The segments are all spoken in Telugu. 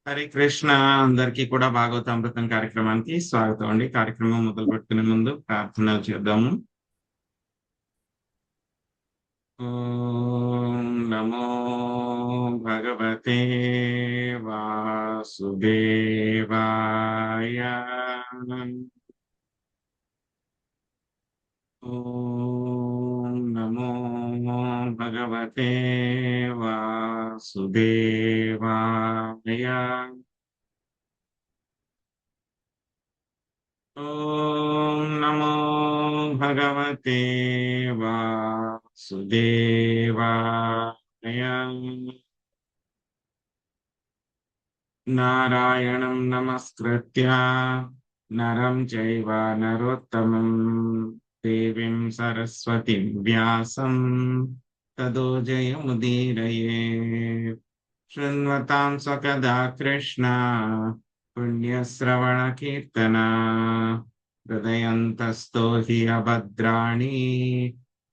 హరే కృష్ణ. అందరికీ కూడా భాగవతామృతం కార్యక్రమానికి స్వాగతం అండి. కార్యక్రమం మొదలు పెట్టుకునే ముందు ప్రార్థనలు చేద్దాము. ఓం నమో భగవతే వాసుదేవాయ. ఓం నమో భగవతే వాసుదేవాయ. ఓం నమో భగవతే వాసుదేవాయ. నారాయణం నమస్కృత్య నరం చైవ నరోత్తమం దేవీం సరస్వతిం వ్యాసం తదో జయముదీరయేత్. శృణ్వతాం స్వకదా కృష్ణ పుణ్యశ్రవణకీర్తనా హృదయంతస్థో హి అభద్రాణి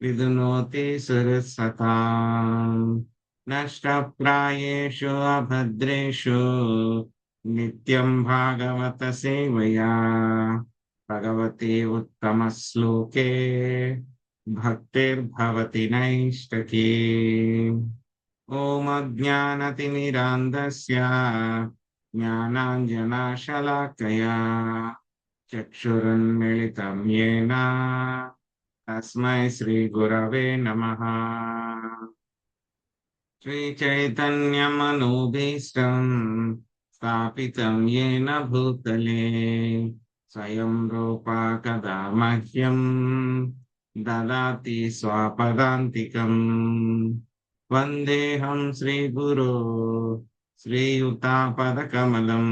విధునోతి సురసతాం. నష్టప్రాయేషు అభద్రేషు నిత్యం భాగవత సేవయా భగవతి ఉత్తమ శ్లోకే భక్తిర్భవతి నైష్టకీ. ఓం అజ్ఞానతిమిరాంధస్య జ్ఞానాంజనశలాకయా చక్షురున్మిళితం యేన తస్మై శ్రీగురవే నమః. శ్రీచైతన్యమనోభీష్టం స్థాపితం యేన భూతలే స్వయం రూపా కదా మహ్యం దదాతి స్వపదాంతికం. వందేహం శ్రీగురో శ్రీయుతాపదకమలం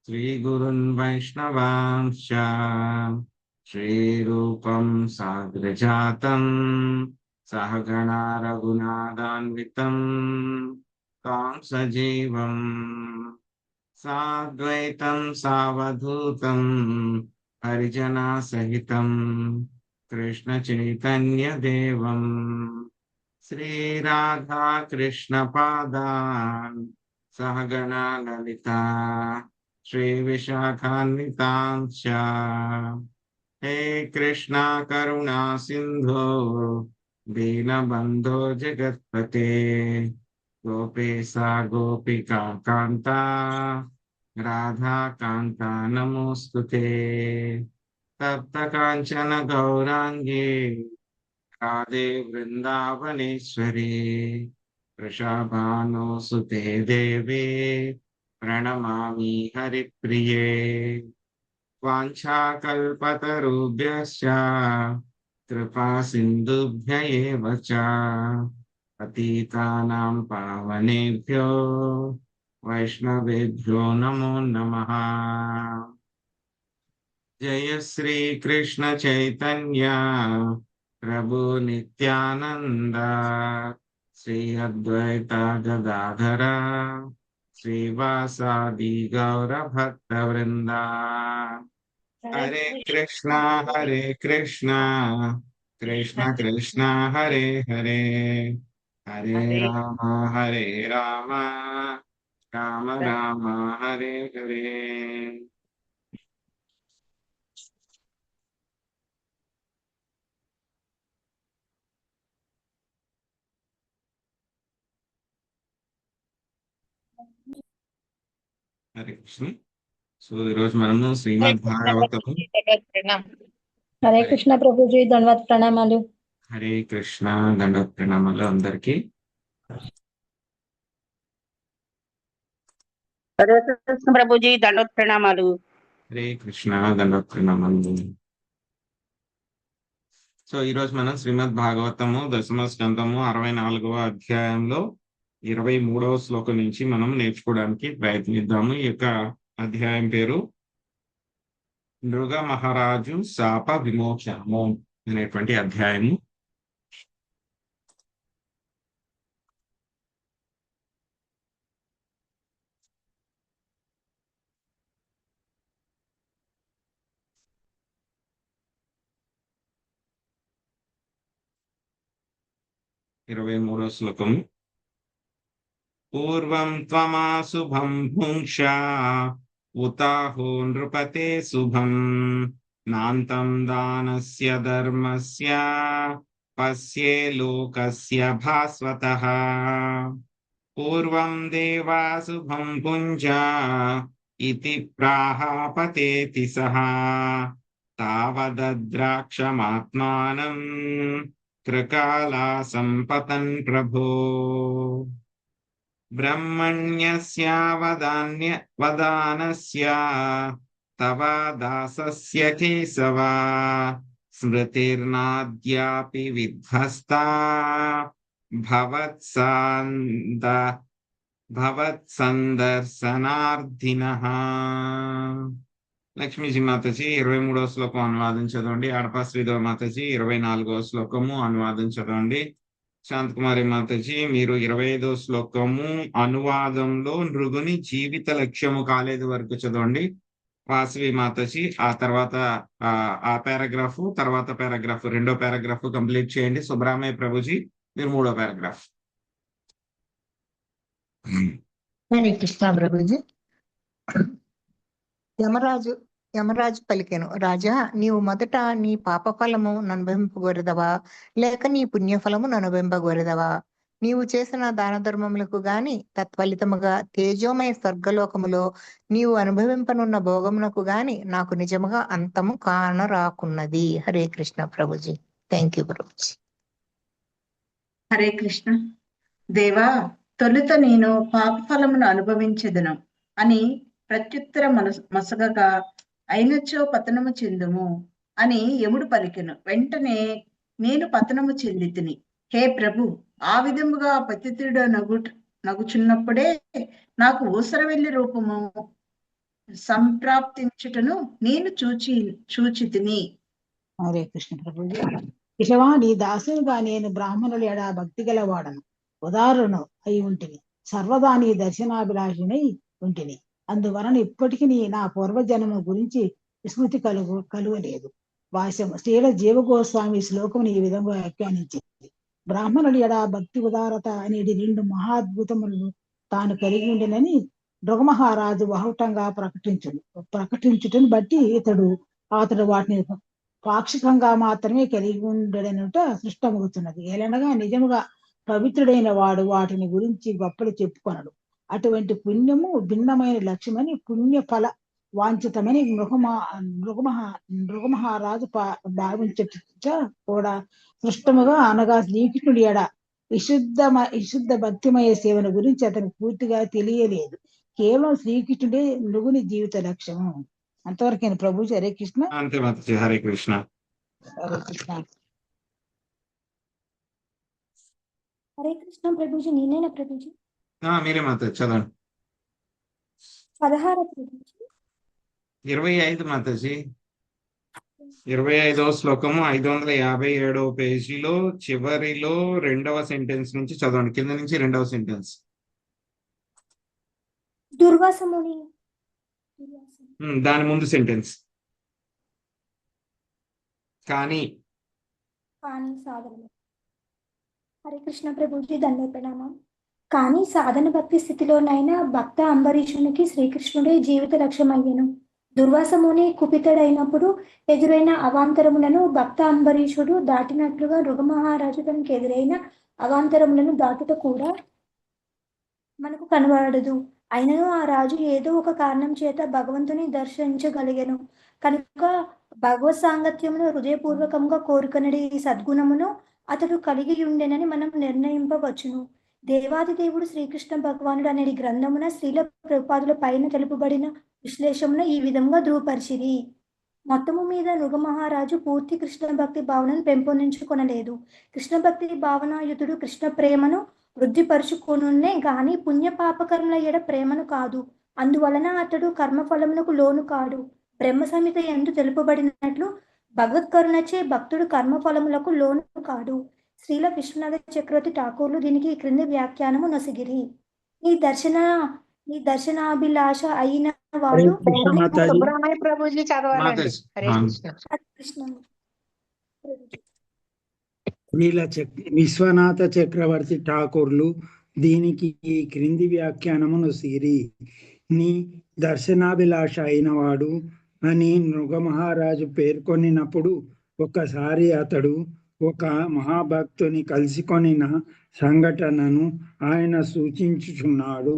శ్రీగురున్ వైష్ణవాంశ్చ శ్రీరూపం సాగ్రజాతం సహగణా రఘునాథాన్వితం తాం సజీవం సాద్వైతం సావధూతం హరిజనా సహితం కృష్ణ చైతన్య దేవం శ్రీరాధా కృష్ణ పాదాన్ సహగణా లలితా శ్రీ విశాఖాన్వితాంశ్చ. హే కృష్ణ కరుణా సింధో దీనబంధో జగత్పతే గోపేశా గోపికా కాంత రాధా కాంత నమోస్తుతే. తప్త కాంచన గౌరాంగే రాధే వృందావనేశ్వరి వృషభానుసుతే దేవి ప్రణమామి హరిప్రియే. వాంఛాకల్పతరుభ్యశ్చ కృపా సింధుభ్య ఏవ చ పతితానాం పావనేభ్యో వైష్ణవేభ్యో నమో నమః. జయ శ్రీ కృష్ణ చైతన్య ప్రభు నిత్యానంద శ్రీ అద్వైత గదాధర శ్రీవాసాది గౌర భక్త వృంద. హరే కృష్ణ కృష్ణ కృష్ణ కృష్ణ హరే హరే హరే రామ హరే రామ రామ రామ హరే హరే. హరే కృష్ణ. సో ఈరోజు మనము हरे శ్రీమద్ कृष्ण భాగవతము. प्रभु जी दंडवत प्रणाम। हरे హరే कृष्ण प्रभु जी दंडवत प्रणामालु। హరే కృష్ణ దండవత్ ప్రణామాలు అందరికీ. हरे कृष्ण प्रभु जी दंडवत प्रणामालु। హరే కృష్ణ దండవత్ ప్రణామాలు. సో ఈరోజు మనం శ్రీమద్ భాగవతము దశమ స్కందము 64వ అధ్యాయంలో 23వ శ్లోకం నుంచి మనం నేర్చుకోవడానికి ప్రయత్నిద్దాము. ఈ యొక్క అధ్యాయం పేరు నృగ మహారాజు శాప విమోచనము అనేటువంటి అధ్యాయము. ఇరవై మూడవ శ్లోకము. పూర్వం త్వమాశుభం భుంక్షా ఉతాహో నృపతే శుభం నాంతం దానస్య ధర్మస్య పశ్యే లోకస్య భాస్వతః పూర్వం దేవా శుభం భుంజా ఇతి ప్రాహాపతేతి సహ తావద్రాక్షమాత్మానం త్రికాలా సంపతన్ ప్రభో వదానస్య తవ దాసస్య కేశవ స్మృతిర్నాద్యాపి విధ్వస్తా భవత్సందర్శనార్థినః. లక్ష్మీజీ మాతాజీ 23వ శ్లోకం అనువాదం చదవండి. అడపా శ్రీధర్ మాతాజీ 24వ శ్లోకము అనువాదం చదవండి. శాంతకుమారి మాతాజీ మీరు 25వ శ్లోకము అనువాదంలో నృగుని జీవిత లక్ష్యము కాలేదు వరకు చదవండి. వాసవి మాతాజీ ఆ తర్వాత ఆ పారాగ్రాఫ్ తర్వాత పారాగ్రాఫ్ రెండో పారాగ్రాఫ్ కంప్లీట్ చేయండి. సుబ్రహ్మణ్య ప్రభుజీ మీరు 3వ పారాగ్రాఫ్. హరే కృష్ణ ప్రభుజీ. యమరాజు పలికెను, రాజా నీవు మొదట నీ పాప ఫలము ననుభవింపగోరెదవా లేక నీ పుణ్యఫలము ననుభవింపగోరెదవా? నీవు చేసిన దాన ధర్మములకు గాని తత్ఫలితముగా తేజోమయ స్వర్గలోకములో నీవు అనుభవింపనున్న భోగమునకు గాని నాకు నిజముగా అంతము కానరాకున్నది. హరే కృష్ణ ప్రభుజీ. Thank you Prabhuji. హరే కృష్ణ. దేవా, తొలుత నేను పాప ఫలమును అనుభవించెదను అని ప్రత్యుత్తర మసగగా అయినచో పతనము చెందుము అని యముడు పలికెను. వెంటనే నేను పతనము చెంది తిని, హే ప్రభు, ఆ విధముగా పతితుడు నగుచున్నప్పుడే నాకు ఊసరవెల్లి రూపము సంప్రాప్తించుటను నేను చూచి తిని. హరే కృష్ణ ప్రభుజీ. ఇషవా నీ దాసునిగా నేను బ్రాహ్మణుల ఎడా భక్తి గలవాడను, ఉదారును అయి ఉంటిని, సర్వదా నీ దర్శనాభిలాషినై ఉంటిని. అందువలన ఇప్పటికీ నా పూర్వజన్మ గురించి విస్మృతి కలుగలేదు. భాష్యం. శ్రీల జీవగోస్వామి శ్లోకముని ఈ విధంగా వ్యాఖ్యానించింది. బ్రాహ్మణుడి ఎడా భక్తి ఉదారత అనేది 2 మహాద్భుతములను తాను కలిగి ఉండినని మృగమహారాజు బహుటంగా ప్రకటించుటను బట్టి అతడు వాటిని పాక్షికంగా మాత్రమే కలిగి ఉండడనుట సృష్టమవుతున్నది. ఏలనగా నిజముగా పవిత్రుడైన వాడు వాటిని గురించి గొప్పలు చెప్పుకొనడు. అటువంటి పుణ్యము భిన్నమైన లక్ష్యమని పుణ్య ఫల వాంఛితమని మృగమహారాజు భావించట కూడా సృష్టముగా అనగా శ్రీకృష్ణుడి ఎడ విశుద్ధ భక్తిమయ సేవను గురించి అతనికి పూర్తిగా తెలియలేదు. కేవలం శ్రీకృష్ణుడే నృగుని జీవిత లక్ష్యము. అంతవరకైనా ప్రభుజీ. హరే కృష్ణ. హరే కృష్ణ. హరే కృష్ణ. హరే కృష్ణ ప్రభుజీ. నేనేనా ప్రభుజీ? మీరే మాత చదవండి. 16 ప్రభుజీ. 25 మాతాజీ 25వ శ్లోకము 557వ పేజీలో చివరిలో 2వ సెంటెన్స్ నుంచి చదవండి. కింద నుంచి 2వ సెంటెన్స్. దుర్వాసముని దాని ముందు సెంటెన్స్. కానీ సాధన. హరే కృష్ణ ప్రభుజీ. దండ ప్రణామం. కానీ సాధన భక్తి స్థితిలోనైనా భక్త అంబరీషునికి శ్రీకృష్ణుడే జీవిత లక్ష్యమయ్యను. దుర్వాసముని కుపితుడైనప్పుడు ఎదురైన అవాంతరములను భక్త అంబరీషుడు దాటినట్లుగా మృగమహారాజు తనకి ఎదురైన అవాంతరములను దాటుట కూడా మనకు కనబడదు. అయినను ఆ రాజు ఏదో ఒక కారణం చేత భగవంతుని దర్శించగలిగెను కనుక భగవత్ సాంగత్యమును హృదయపూర్వకంగా కోరుకునడి ఈ సద్గుణమును అతడు కలిగి ఉండెనని మనం నిర్ణయింపవచ్చును. దేవాది దేవుడు శ్రీకృష్ణ భగవానుడు అనే గ్రంథమున శ్రీల ప్రభుపాదుల పైన తెలుపబడిన విశ్లేషమును ఈ విధంగా ధృవపరిచిరి. మొత్తము మీద మృగమహారాజు పూర్తి కృష్ణ భక్తి భావనను పెంపొందించుకొనలేదు. కృష్ణ భక్తి భావనాయుతుడు కృష్ణ ప్రేమను వృద్ధిపరుచుకొనునే గాని పుణ్య పాపకర్మల ఎడ ప్రేమను కాదు. అందువలన అతడు కర్మఫలమునకు లోను కాడు. బ్రహ్మ సంహిత యందు తెలుపబడినట్లు భగవత్కరుణచే భక్తుడు కర్మఫలములకు లోను కాడు. శ్రీల విశ్వనాథ చక్రవర్తి ఠాకూర్లు దీనికి క్రింది వ్యాఖ్యానము నొసగిరి. నీ దర్శనాభిలాష అయిన వాడు సుబ్రహ్మణ్య ప్రభుజీ చదవాలండి. హరే కృష్ణ. విశ్వనాథ చక్రవర్తి ఠాకూర్లు దీనికి ఈ క్రింది వ్యాఖ్యానమును సిరి. నీ దర్శనాభిలాష అయినవాడు అని నృగమహారాజు పేర్కొనినప్పుడు ఒకసారి అతడు ఒక మహాభక్తుని కలిసికొనిన సంఘటనను ఆయన సూచించుచున్నాడు.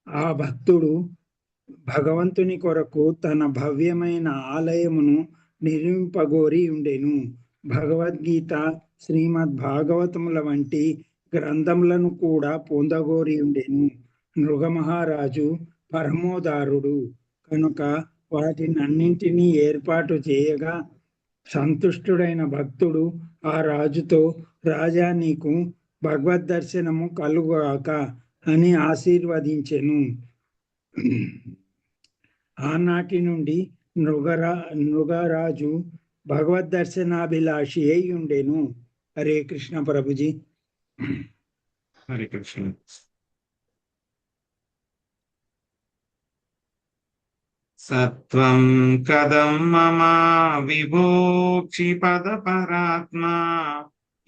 ఆ భక్తుడు భగవంతుని కొరకు తన భవ్యమైన ఆలయమును నిర్మింపగోరి ఉండెను. భగవద్గీత, శ్రీమద్ భాగవతముల వంటి గ్రంథములను కూడా పొందగోరి ఉండెను. నృగమహారాజు పరమోదారుడు కనుక వాటినన్నింటినీ ఏర్పాటు చేయగా సంతుష్టుడైన భక్తుడు ఆ రాజుతో, రాజా, నీకు భగవద్ దర్శనము కలుగాక అని ఆశీర్వదించెను. ఆనాటి నుండి నృగరాజు భగవద్ దర్శనాభిలాషి అయి ఉండెను. హరే కృష్ణ ప్రభుజీ. హరే కృష్ణ. సత్వం కదం మమ విభోక్షిపద పరాత్మా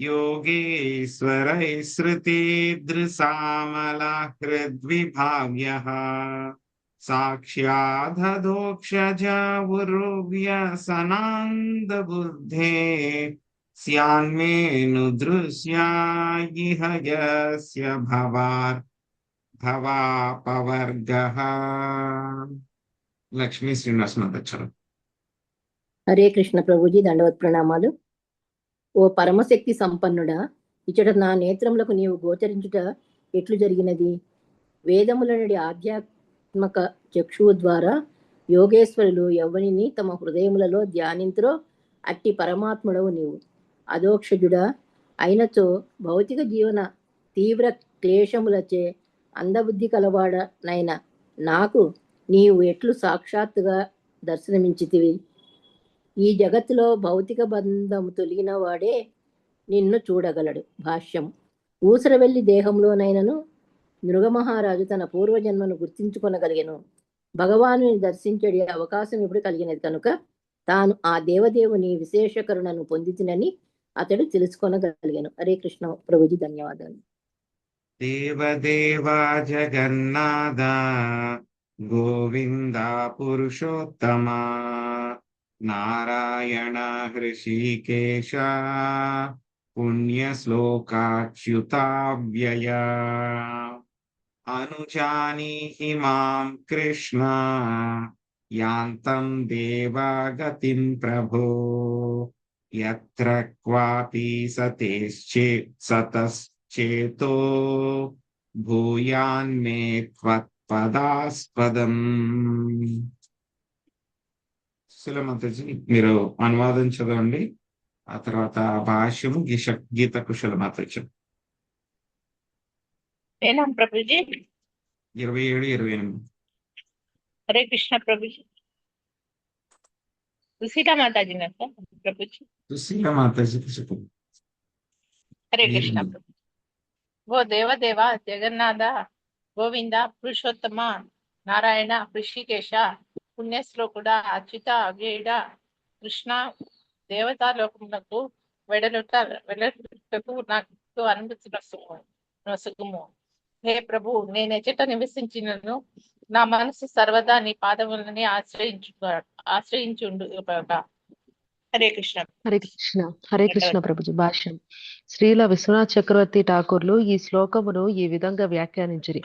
యోగేశ్వరై శ్రుతిదృశామలహృద్విభావ్యః సాక్ష్యాధదోక్షజావుర్వ్యసనాందబుద్ధే స్యాన్మేను దృశ్యా ఇహ యస్య భవాపవర్గః. లక్ష్మీ శ్రీనివాస మాతాచార్య. హరే కృష్ణ ప్రభుజీ, దండవత్ ప్రణామాలు. ఓ పరమశక్తి సంపన్నుడా, ఇచ్చట నా నేత్రములకు నీవు గోచరించుట ఎట్లు జరిగినది? వేదములనడి ఆధ్యాత్మక చక్షువు ద్వారా యోగేశ్వరులు ఎవ్వనిని తమ హృదయములలో ధ్యానింతురో అట్టి పరమాత్ముడవు నీవు. అదోక్షజుడా అయినచో భౌతిక జీవన తీవ్ర క్లేశములచే అందబుద్ధి కలవాడనైన నాకు నీవు ఎట్లు సాక్షాత్తుగా దర్శనమించితివి? ఈ జగత్తులో భౌతిక బంధము తొలగిన వాడే నిన్ను చూడగలడు. భాష్యం. ఊసరవెల్లి దేహంలోనైనను నృగమహారాజు తన పూర్వజన్మను గుర్తించుకొనగలిగెను. భగవాను దర్శించడి అవకాశం ఇప్పుడు కలిగినది కనుక తాను ఆ దేవదేవుని విశేష కరుణను పొందితినని అతడు తెలుసుకొనగలిగాను. హరే కృష్ణ ప్రభుజీ, ధన్యవాదాలు. దేవదేవా జగన్నాథ గోవింద పురుషోత్తమ నారాయణ హృషికేశ పుణ్యశ్లోకాచ్యుతావ్యయ అనుజానీహి మాం కృష్ణ యాంతం దేవాగతిం ప్రభో యత్ర క్వాపి సతశ్చేతో భూయాన్మే త్వత్పదాస్పదం. కుశలమాతాజీ, మీరు అనువాదం చదవండి, ఆ తర్వాత భాష్యము గీత కుశలమాతాజీ. ఏనాం ప్రభుజీ? 27, 28. హరే కృష్ణ ప్రభుజీ. సుశీల మాతాజీ ప్రభుజీ. సుశీల మాతాజీ చెప్పండి. హరే కృష్ణ ప్రభు. ఓ దేవదేవ జగన్నాథ గోవింద పురుషోత్తమ నారాయణ హృషికేశ పుణ్యశ్లోకుడ అచ్యుత అవ్యయుడ కృష్ణ దేవతాలోకములకు వెళ్ళటకు నాకు అనుమతి నొసగుము. హే ప్రభు, నేను ఎచ్చట నివసించినను నా మనసు సర్వదా నీ పాదములని ఆశ్రయించుండు. హరే కృష్ణ. హరే కృష్ణ. హరే కృష్ణ ప్రభుజీ. భాష్యం. శ్రీల విశ్వనాథ్ చక్రవర్తి ఠాకూర్లు ఈ శ్లోకమును ఈ విధంగా వ్యాఖ్యానించిరి.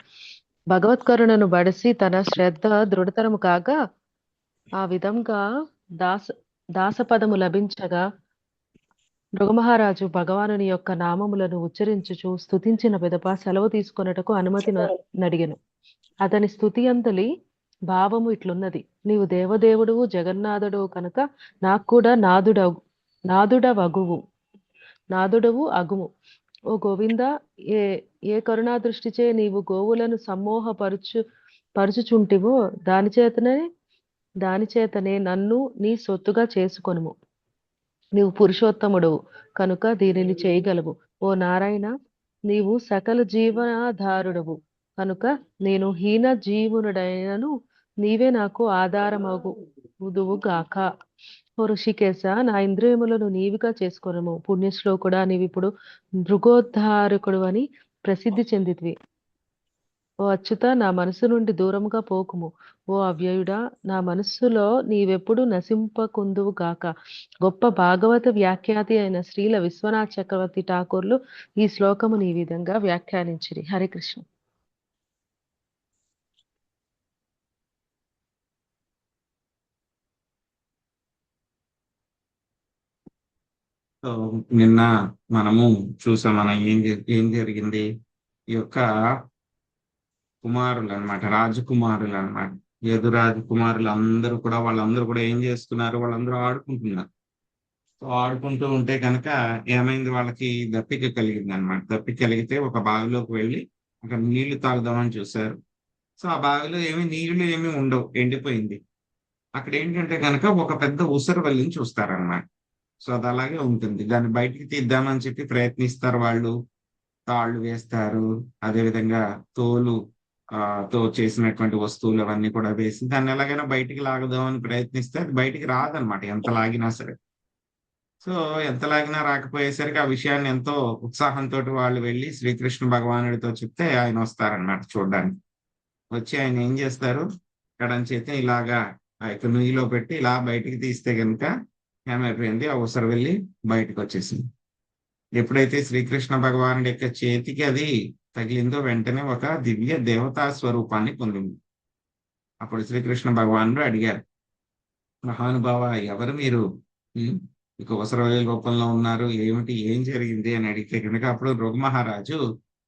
భగవత్కరుణను బడిసి తన శ్రద్ధ దృఢతరము కాగా ఆ విధంగా దాసపదము లభించగా నృగమహారాజు భగవానుని యొక్క నామములను ఉచ్చరించుచు స్తుతించిన పిదప సెలవు తీసుకొనుటకు అనుమతి నడిగెను. అతని స్తుతి అంతలి భావము ఇట్లున్నది: నీవు దేవదేవుడువు, జగన్నాథుడు కనుక నాకు కూడా నాదుడవు అగుము. ఓ గోవింద, ఏ కరుణా దృష్టిచే నీవు గోవులను పరుచుచుంటివో దానిచేతనే నన్ను నీ సొత్తుగా చేసుకొనుము. నీవు పురుషోత్తముడవు కనుక దీనిని చేయగలవు. ఓ నారాయణ, నీవు సకల జీవనాధారుడవు కనుక నేను హీన జీవునుడైనను నీవే నాకు ఆధారమగుదువు గాక. ఓ ఋషికేశ, నా ఇంద్రియములను నీవిగా చేసుకొనుము. పుణ్యశ్లోకుడా, నీవిప్పుడు మృగోద్ధారకుడు అని ప్రసిద్ధి చెందితివి. ఓ అచ్యుత, నా మనసు నుండి దూరముగా పోకుము. ఓ అవ్యయుడా, నా మనస్సులో నీవెప్పుడు నశింపకుందువు గాక. గొప్ప భాగవత వ్యాఖ్యాతి అయిన శ్రీల విశ్వనాథ్ చక్రవర్తి ఠాకూర్లు ఈ శ్లోకమును ఈ విధంగా వ్యాఖ్యానించిరి. హరే కృష్ణ. సో నిన్న మనము చూసాం, మనం ఏం జరిగింది, ఈ యొక్క కుమారులు అనమాట, రాజకుమారులు అనమాట, యదురాజకుమారులు అందరూ కూడా వాళ్ళందరూ కూడా ఏం చేస్తున్నారు, వాళ్ళందరూ ఆడుకుంటున్నారు. సో ఆడుకుంటూ ఉంటే కనుక ఏమైంది, వాళ్ళకి దప్పిక కలిగింది అనమాట. దప్పిక కలిగితే ఒక బావిలోకి వెళ్ళి అక్కడ నీళ్లు తాగుదామని చూశారు. సో ఆ బావిలో నీళ్లు ఏమీ ఉండవు, ఎండిపోయింది. అక్కడ ఏంటంటే కనుక ఒక పెద్ద ఉసరవల్లిని చూస్తారన్నమాట. సో అది అలాగే ఉంటుంది. దాన్ని బయటికి తీద్దామని చెప్పి ప్రయత్నిస్తారు వాళ్ళు. తాళ్ళు వేస్తారు, అదేవిధంగా తో చేసినటువంటి వస్తువులు అవన్నీ కూడా వేసి దాన్ని ఎలాగైనా బయటికి లాగుదామని ప్రయత్నిస్తే అది బయటికి రాదనమాట, ఎంత లాగినా సరే. సో ఎంత లాగినా రాకపోయేసరికి ఆ విషయాన్ని ఎంతో ఉత్సాహంతో వాళ్ళు వెళ్ళి శ్రీకృష్ణ భగవానుడితో చెప్తే ఆయన వస్తారనమాట చూడడానికి. వచ్చి ఆయన ఏం చేస్తారు, కడం చేతి ఇలాగా ఆ యొక్క నుయ్యిలో పెట్టి ఇలా బయటికి తీస్తే కనుక ఏమైపోయింది, ఆ ఉసరు వెళ్ళి బయటకు వచ్చేసింది. ఎప్పుడైతే శ్రీకృష్ణ భగవానుడి యొక్క చేతికి అది తగిలిందో వెంటనే ఒక దివ్య దేవతా స్వరూపాన్ని పొందింది. అప్పుడు శ్రీకృష్ణ భగవానుడు అడిగారు, మహానుభావ, ఎవరు మీరు, ఇక ఉసరవల్లి రూపంలో ఉన్నారు, ఏమిటి, ఏం జరిగింది అని అడిగితే కనుక అప్పుడు రుగ్ మహారాజు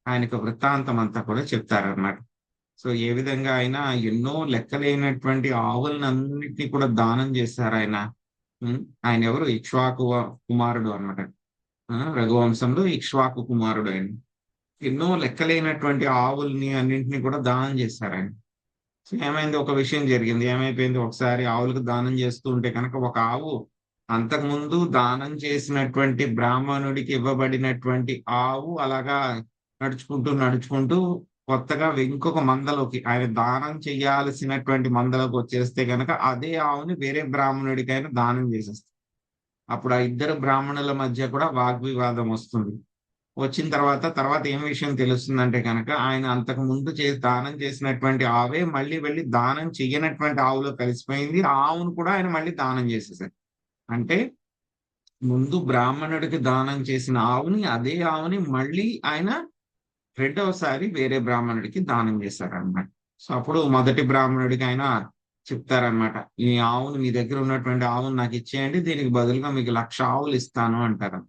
ఆయనకు వృత్తాంతం అంతా కూడా చెప్తారన్నమాట. సో ఏ విధంగా ఆయన ఎన్నో లెక్కలేనటువంటి ఆవులను అన్నిటినీ కూడా దానం చేశారు ఆయన. ఆయన ఎవరు, ఇక్ష్వాకు కుమారుడు అన్నమాట. రఘువంశంలో ఇక్ష్వాకు కుమారుడు ఆయన. ఎన్నో లెక్కలేనటువంటి ఆవుల్ని అన్నింటినీ కూడా దానం చేశారు ఆయన. సో ఏమైంది, ఒక విషయం జరిగింది. ఏమైపోయింది, ఒకసారి ఆవులకు దానం చేస్తూ ఉంటే కనుక ఒక ఆవు అంతకుముందు దానం చేసినటువంటి బ్రాహ్మణుడికి ఇవ్వబడినటువంటి ఆవు అలాగా నడుచుకుంటూ కొత్తగా ఇంకొక మందలోకి, ఆయన దానం చేయాల్సినటువంటి మందలోకి వచ్చేస్తే కనుక అదే ఆవుని వేరే బ్రాహ్మణుడికైనా దానం చేసేస్తారు. అప్పుడు ఆ ఇద్దరు బ్రాహ్మణుల మధ్య కూడా వాగ్వివాదం వస్తుంది. వచ్చిన తర్వాత ఏం విషయం తెలుస్తుందంటే కనుక ఆయన అంతకు ముందు దానం చేసినటువంటి ఆవే మళ్ళీ వెళ్ళి దానం చెయ్యనటువంటి ఆవులో కలిసిపోయింది. ఆ ఆవును కూడా ఆయన మళ్ళీ దానం చేసేసారు. అంటే ముందు బ్రాహ్మణుడికి దానం చేసిన ఆవుని, అదే ఆవుని మళ్ళీ ఆయన రెండవసారి వేరే బ్రాహ్మణుడికి దానం చేశారనమాట. సో అప్పుడు మొదటి బ్రాహ్మణుడికి ఆయన చెప్తారనమాట, ఈ ఆవును, మీ దగ్గర ఉన్నటువంటి ఆవును నాకు ఇచ్చేయండి, దీనికి బదులుగా మీకు 1,00,000 ఆవులు ఇస్తాను అంటారు.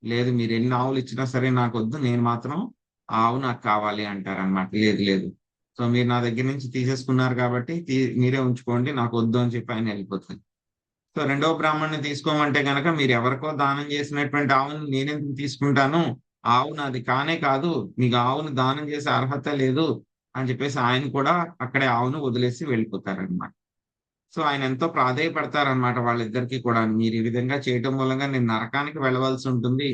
లేదు, మీరు ఎన్ని ఆవులు ఇచ్చినా సరే నాకు వద్దు, నేను మాత్రం ఆవు నాకు కావాలి అంటారనమాట. లేదు, సో మీరు నా దగ్గర నుంచి తీసేసుకున్నారు కాబట్టి మీరే ఉంచుకోండి, నాకు వద్దు అని చెప్పి ఆయన వెళ్ళిపోతుంది. సో రెండవ బ్రాహ్మణ్ణి తీసుకోమంటే కనుక, మీరు ఎవరికో దానం చేసినటువంటి ఆవుని నేనెందుకు తీసుకుంటాను, ఆవు నాది కానే కాదు, మీకు ఆవును దానం చేసే అర్హత లేదు అని చెప్పేసి ఆయన కూడా అక్కడే ఆవును వదిలేసి వెళ్ళిపోతారనమాట. సో ఆయన ఎంతో ప్రాధేయపడతారనమాట వాళ్ళిద్దరికి కూడా, మీరు ఈ విధంగా చేయటం మూలంగా నేను నరకానికి వెళ్ళవలసి ఉంటుంది,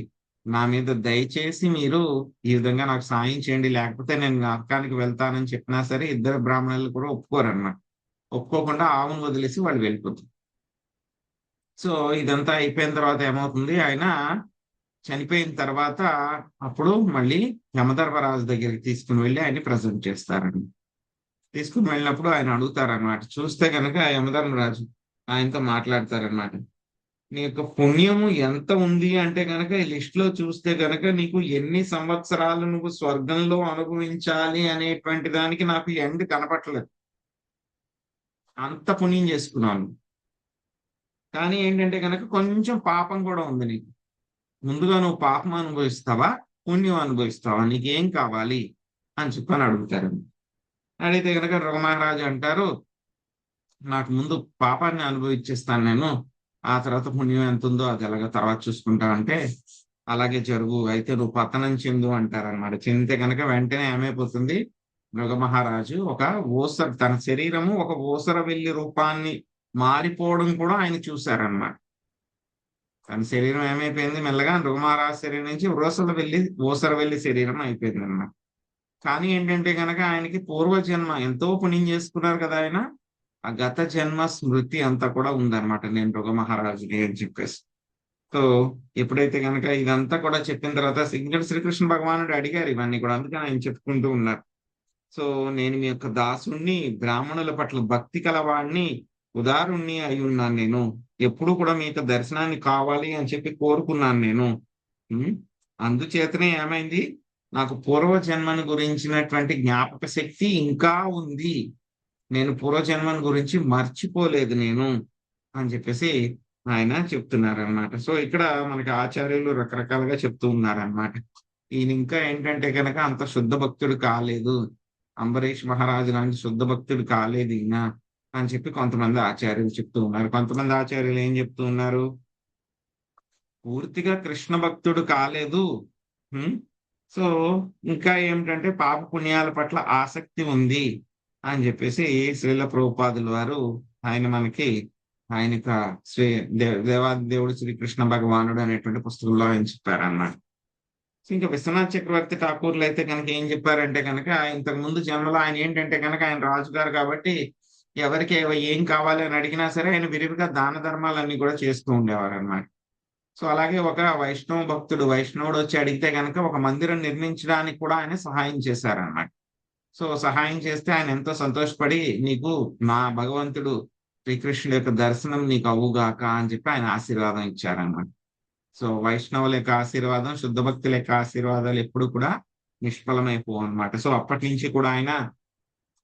నా మీద దయచేసి మీరు ఈ విధంగా నాకు సాయం చేయండి, లేకపోతే నేను నరకానికి వెళ్తానని చెప్పినా సరే ఇద్దరు బ్రాహ్మణులు కూడా ఒప్పుకోరన్నమాట. ఒప్పుకోకుండా ఆవును వదిలేసి వాళ్ళు వెళ్ళిపోతారు. సో ఇదంతా అయిపోయిన తర్వాత ఏమవుతుంది, ఆయన చనిపోయిన తర్వాత అప్పుడు మళ్ళీ యమధర్మరాజు దగ్గరికి తీసుకుని వెళ్ళి ఆయన్ని ప్రజెంట్ చేస్తారండి. తీసుకుని వెళ్ళినప్పుడు ఆయన అడుగుతారనమాట. చూస్తే కనుక యమధర్మరాజు ఆయనతో మాట్లాడతారనమాట. నీ యొక్క పుణ్యము ఎంత ఉంది అంటే కనుక ఈ లిస్ట్ లో చూస్తే కనుక నీకు ఎన్ని సంవత్సరాలు నువ్వు స్వర్గంలో అనుభవించాలి అనేటువంటి దానికి నాకు ఎండ్ కనపట్లేదు, అంత పుణ్యం చేసుకున్నాను. కానీ ఏంటంటే కనుక కొంచెం పాపం కూడా ఉంది నీకు. ముందుగా నువ్వు పాపం అనుభవిస్తావా, పుణ్యం అనుభవిస్తావా, నీకేం కావాలి అని చెప్పని అడుగుతారు. అడిగితే కనుక రుగమహారాజు అంటారు, నాకు ముందు పాపాన్ని అనుభవించేస్తాను నేను, ఆ తర్వాత పుణ్యం ఎంత ఉందో అది ఎలాగ తర్వాత చూసుకుంటా అంటే, అలాగే జరుగు, అయితే నువ్వు పతనం చెందు అంటారనమాట. చెందితే కనుక వెంటనే ఏమైపోతుంది, రుగమహారాజు ఒక తన శరీరము ఒక ఊసరవెల్లి రూపాన్ని మారిపోవడం కూడా ఆయన చూశారనమాట. తన శరీరం ఏమైపోయింది, మెల్లగా రుగమహారాజు శరీరం నుంచి ఊసరవెల్లి శరీరం అయిపోయింది అన్నమాట. కానీ ఏంటంటే కనుక ఆయనకి పూర్వజన్మ ఎంతో పుణ్యం చేసుకున్నారు కదా ఆయన, ఆ గత జన్మ స్మృతి అంతా కూడా ఉందన్నమాట, నేను రుగమహారాజుని అని చెప్పేసి. సో ఎప్పుడైతే కనుక ఇదంతా కూడా చెప్పిన తర్వాత ఇక్కడ శ్రీకృష్ణ భగవానుడు అడిగారు ఇవన్నీ కూడా, అందుకని ఆయన చెప్పుకుంటూ ఉన్నారు. సో నేను మీ యొక్క దాసుణ్ణి, బ్రాహ్మణుల పట్ల భక్తి కలవాడిని, ఉదారుణ్ణి అయి ఉన్నాను నేను. ఎప్పుడు కూడా మీ యొక్క దర్శనాన్ని కావాలి అని చెప్పి కోరుకున్నాను నేను. అందుచేతనే ఏమైంది, నాకు పూర్వజన్మను గురించినటువంటి జ్ఞాపక శక్తి ఇంకా ఉంది, నేను పూర్వజన్మను గురించి మర్చిపోలేదు నేను అని చెప్పేసి ఆయన చెప్తున్నారనమాట. సో ఇక్కడ మనకి ఆచార్యులు రకరకాలుగా చెప్తూ ఉన్నారనమాట. ఈయన ఇంకా ఏంటంటే కనుక అంత శుద్ధ భక్తుడు కాలేదు, అంబరీష్ మహారాజు లాంటి శుద్ధ భక్తుడు కాలేదు ఈయన అని చెప్పి కొంతమంది ఆచార్యులు చెప్తూ ఉన్నారు. కొంతమంది ఆచార్యులు ఏం చెప్తూ ఉన్నారు, పూర్తిగా కృష్ణ భక్తుడు కాలేదు, సో ఇంకా ఏమిటంటే పాప పుణ్యాల పట్ల ఆసక్తి ఉంది అని చెప్పేసి శ్రీల ప్రభుపాదుల వారు ఆయన మనకి ఆయన దేవాది దేవుడు శ్రీకృష్ణ భగవానుడు అనేటువంటి పుస్తకంలో ఆయన చెప్పారన్నమాట. ఇంకా విశ్వనాథ్ చక్రవర్తి ఠాకూర్లు అయితే కనుక ఏం చెప్పారంటే కనుక, ఇంతకు ముందు జన్మలో ఆయన ఏంటంటే కనుక ఆయన రాజుగారు కాబట్టి ఎవరికి ఏం కావాలి అని అడిగినా సరే ఆయన విరివిగా దాన ధర్మాలన్నీ కూడా చేస్తూ ఉండేవారు అనమాట. సో అలాగే ఒక వైష్ణవుడు వచ్చి అడిగితే కనుక ఒక మందిరం నిర్మించడానికి కూడా ఆయన సహాయం చేశారన్నమాట. సో సహాయం చేస్తే ఆయన ఎంతో సంతోషపడి, నీకు నా భగవంతుడు శ్రీకృష్ణుడి యొక్క దర్శనం నీకు అవ్వుగాక అని చెప్పి ఆయన ఆశీర్వాదం ఇచ్చారన్నమాట. సో వైష్ణవుల యొక్క ఆశీర్వాదం, శుద్ధ భక్తుల యొక్క ఆశీర్వాదాలు ఎప్పుడు కూడా నిష్ఫలమైపోవు అనమాట. సో అప్పటి నుంచి కూడా ఆయన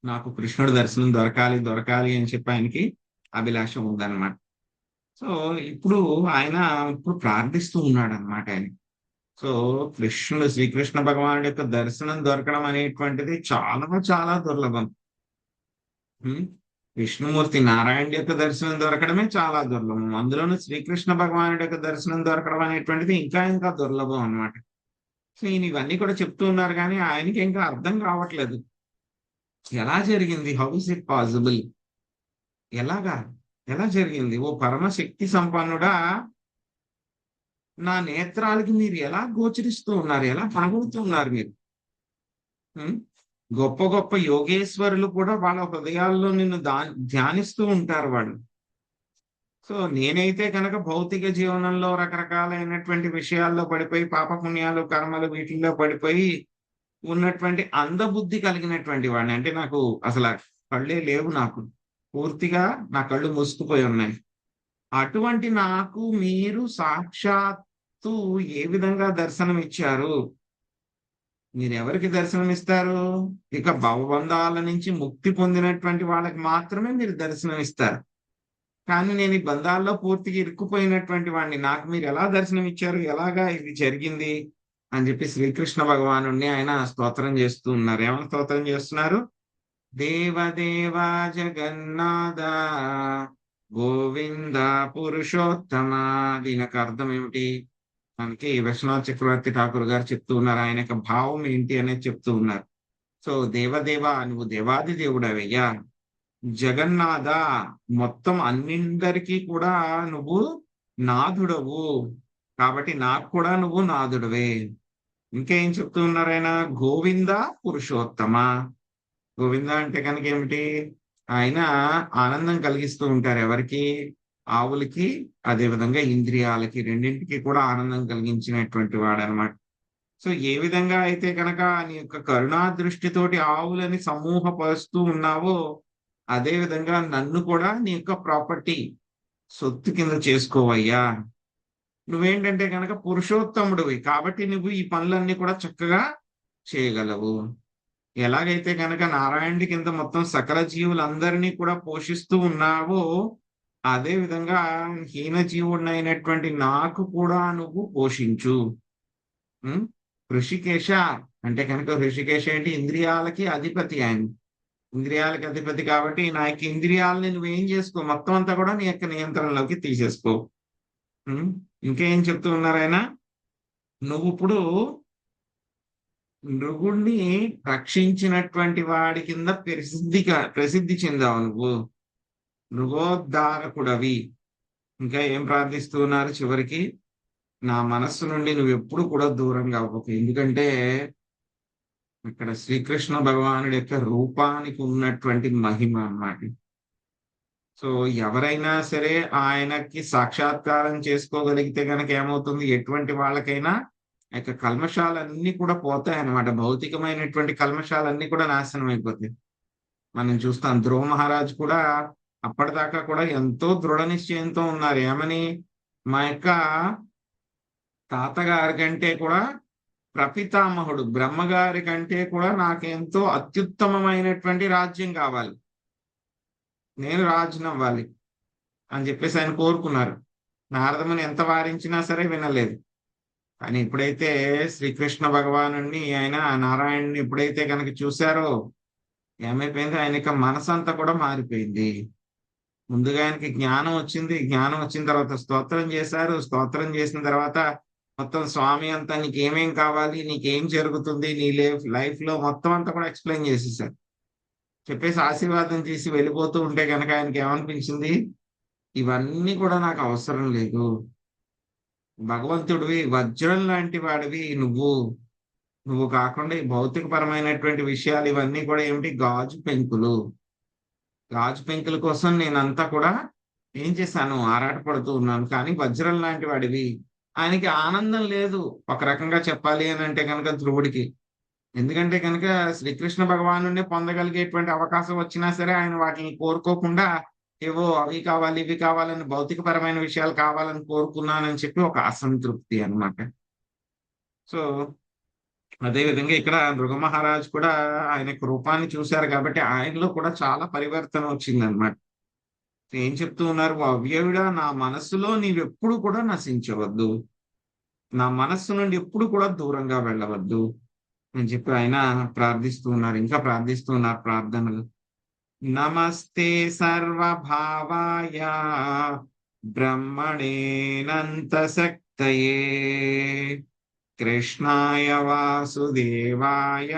నాకు కృష్ణుడి దర్శనం దొరకాలి అని చెప్పి ఆయనకి అభిలాష ఉందన్నమాట. సో ఇప్పుడు ఆయన ప్రార్థిస్తూ ఉన్నాడు అనమాట ఆయన. సో శ్రీకృష్ణ భగవానుడి యొక్క దర్శనం దొరకడం అనేటువంటిది చాలా చాలా దుర్లభం. విష్ణుమూర్తి నారాయణుడి యొక్క దర్శనం దొరకడమే చాలా దుర్లభం, అందులోనూ శ్రీకృష్ణ భగవానుడి యొక్క దర్శనం దొరకడం అనేటువంటిది ఇంకా దుర్లభం అనమాట. సో ఈయన ఇవన్నీ కూడా చెప్తూ ఉన్నారు కానీ ఆయనకి ఇంకా అర్థం కావట్లేదు, ఎలా జరిగింది, హౌ ఇస్ ఇట్ పాసిబుల్, ఎలా జరిగింది? ఓ పరమశక్తి సంపన్నుడా, నా నేత్రాలకి మీరు ఎలా గోచరిస్తూ ఉన్నారు, ఎలా కనబడుతూ ఉన్నారు మీరు? గొప్ప గొప్ప యోగేశ్వరులు కూడా వాళ్ళ హృదయాల్లో నిన్ను ధ్యానిస్తూ ఉంటారు వాళ్ళు. సో నేనైతే కనుక భౌతిక జీవనంలో రకరకాలైనటువంటి విషయాల్లో పడిపోయి, పాపపుణ్యాలు కర్మలు వీటిల్లో పడిపోయి ఉన్నటువంటి అందబుద్ధి కలిగినటువంటి వాడిని. అంటే నాకు అసలు కళ్ళే లేవు, నాకు పూర్తిగా నా కళ్ళు మూసుకుపోయి ఉన్నాయి. అటువంటి నాకు మీరు సాక్షాత్తు ఏ విధంగా దర్శనం ఇచ్చారు? మీరు ఎవరికి దర్శనం ఇస్తారు? ఇక భవబంధాల నుంచి ముక్తి పొందినటువంటి వాళ్ళకి మాత్రమే మీరు దర్శనం ఇస్తారు. కానీ నేను ఈ బంధాల్లో పూర్తిగా ఇరుక్కుపోయినటువంటి వాడిని, నాకు మీరు ఎలా దర్శనం ఇచ్చారు, ఎలాగా ఇది జరిగింది అని చెప్పి శ్రీకృష్ణ భగవాను ఆయన స్తోత్రం చేస్తూ ఉన్నారు. ఏమైనా స్తోత్రం చేస్తున్నారు? దేవదేవా జగన్నాథ గోవింద పురుషోత్తమ. దీనికి అర్థం ఏమిటి? మనకి విశ్వనాథ్ చక్రవర్తి ఠాకూర్ గారు చెప్తూ ఉన్నారు, ఆయన యొక్క భావం ఏంటి అనేది చెప్తూ ఉన్నారు. సో దేవదేవ, నువ్వు దేవాది దేవుడవయ్యా, జగన్నాథ, మొత్తం అన్నిందరికీ కూడా నువ్వు నాథుడవు, కాబట్టి నాకు కూడా నువ్వు నాథుడవే. ఇంకేం చెప్తూ ఉన్నారు ఆయన? గోవింద పురుషోత్తమ. గోవింద అంటే కనుక ఏమిటి? ఆయన ఆనందం కలిగిస్తూ ఉంటారు ఎవరికి? ఆవులకి, అదే విధంగా ఇంద్రియాలకి, రెండింటికి కూడా ఆనందం కలిగించినటువంటి వాడు అనమాట. సో ఏ విధంగా అయితే కనుక నీ యొక్క కరుణా దృష్టితోటి ఆవులని సమూహపరుస్తూ ఉన్నావో, అదే విధంగా నన్ను కూడా నీ యొక్క ప్రాపర్టీ, సొత్తు కింద చేసుకోవయ్యా. నువ్వేంటంటే కనుక పురుషోత్తముడివి, కాబట్టి నువ్వు ఈ పనులన్నీ కూడా చక్కగా చేయగలవు. ఎలాగైతే కనుక నారాయణుడి కింద మొత్తం సకల జీవులందరినీ కూడా పోషిస్తూ ఉన్నావో, అదే విధంగా హీన జీవుడినైనటువంటి నాకు కూడా నువ్వు పోషించు. ఋషికేశ అంటే కనుక, ఋషికేశ ఏంటి? ఇంద్రియాలకి అధిపతి ఆయన, ఇంద్రియాలకి అధిపతి కాబట్టి నా యొక్క ఇంద్రియాలని నువ్వేం చేసుకో, మొత్తం అంతా కూడా నీ యొక్క నియంత్రణలోకి తీసేసుకో. ఇంకేం చెప్తూ ఉన్నారు ఆయన? నువ్వు ఇప్పుడు నృగుణ్ణి రక్షించినటువంటి వాడి కింద ప్రసిద్ధి చెందావు, నువ్వు మృగోద్ధారకుడవి. ఇంకా ఏం ప్రార్థిస్తూ ఉన్నారు చివరికి? నా మనస్సు నుండి నువ్వు ఎప్పుడు కూడా దూరంగా అవ్వకు. ఎందుకంటే ఇక్కడ శ్రీకృష్ణ భగవానుడి యొక్క రూపానికి ఉన్నటువంటి మహిమ అన్నమాట. సో ఎవరైనా సరే ఆయనకి సాక్షాత్కారం చేసుకోగలిగితే కనుక ఏమవుతుంది, ఎటువంటి వాళ్ళకైనా ఆ యొక్క కల్మషాలన్నీ కూడా పోతాయి అన్నమాట. భౌతికమైనటువంటి కల్మషాలన్నీ కూడా నాశనం అయిపోతాయి. మనం చూస్తాం ధ్రువ మహారాజ్ కూడా అప్పటిదాకా కూడా ఎంతో దృఢ నిశ్చయంతో ఉన్నారు. ఏమని, మా యొక్క తాతగారి కంటే కూడా ప్రపితామహుడు బ్రహ్మగారి కంటే కూడా నాకు ఎంతో అత్యుత్తమమైనటువంటి రాజ్యం కావాలి, నేను రాజును అవ్వాలి అని చెప్పేసి ఆయన కోరుకున్నారు. నారదముని ఎంత వారించినా సరే వినలేదు. కానీ ఎప్పుడైతే శ్రీకృష్ణ భగవాను ఆయన నారాయణుని ఎప్పుడైతే కనుక చూశారో ఏమైపోయింది, ఆయన యొక్క మనసంతా కూడా మారిపోయింది. ముందుగా ఆయనకి జ్ఞానం వచ్చింది, జ్ఞానం వచ్చిన తర్వాత స్తోత్రం చేశారు, స్తోత్రం చేసిన తర్వాత మొత్తం స్వామి అంతా నీకేమేం కావాలి, నీకేం జరుగుతుంది నీ లైఫ్ లో మొత్తం అంతా కూడా ఎక్స్ప్లెయిన్ చేసేసారు. చెప్పేసి ఆశీర్వాదం చేసి వెళ్ళిపోతూ ఉంటే కనుక ఆయనకి ఏమనిపించింది, ఇవన్నీ కూడా నాకు అవసరం లేదు, భగవంతుడివి వజ్రం లాంటి వాడివి నువ్వు కాకుండా ఈ భౌతిక పరమైనటువంటి విషయాలు ఇవన్నీ కూడా ఏమిటి, గాజు పెంకుల కోసం నేనంతా కూడా ఏం చేశాను, ఆరాటపడుతూ ఉన్నాను. కానీ వజ్రం లాంటి వాడివి. ఆయనకి ఆనందం లేదు ఒక రకంగా చెప్పాలి అని అంటే కనుక ధ్రువుడికి. ఎందుకంటే కనుక శ్రీకృష్ణ భగవాను పొందగలిగేటువంటి అవకాశం వచ్చినా సరే ఆయన వాటిని కోరుకోకుండా ఏవో అవి కావాలి ఇవి కావాలని భౌతికపరమైన విషయాలు కావాలని కోరుకున్నానని చెప్పి ఒక అసంతృప్తి అన్నమాట. సో అదే విధంగా ఇక్కడ మృగ మహారాజ్ కూడా ఆయన రూపాన్ని చూశారు కాబట్టి ఆయనలో కూడా చాలా పరివర్తన వచ్చిందనమాట. ఏం చెప్తూ ఉన్నారు, అవ్యయుడా నా మనస్సులో నీవెప్పుడు కూడా నశించవద్దు, నా మనస్సు నుండి ఎప్పుడు కూడా దూరంగా వెళ్ళవద్దు అని చెప్పి ఆయన ప్రార్థిస్తూ ఉన్నారు. ఇంకా ప్రార్థిస్తూ ఉన్నారు ప్రార్థనలు. నమస్తే సర్వభావాయ బ్రహ్మణేనంత శక్తయే కృష్ణాయ వాసుదేవాయ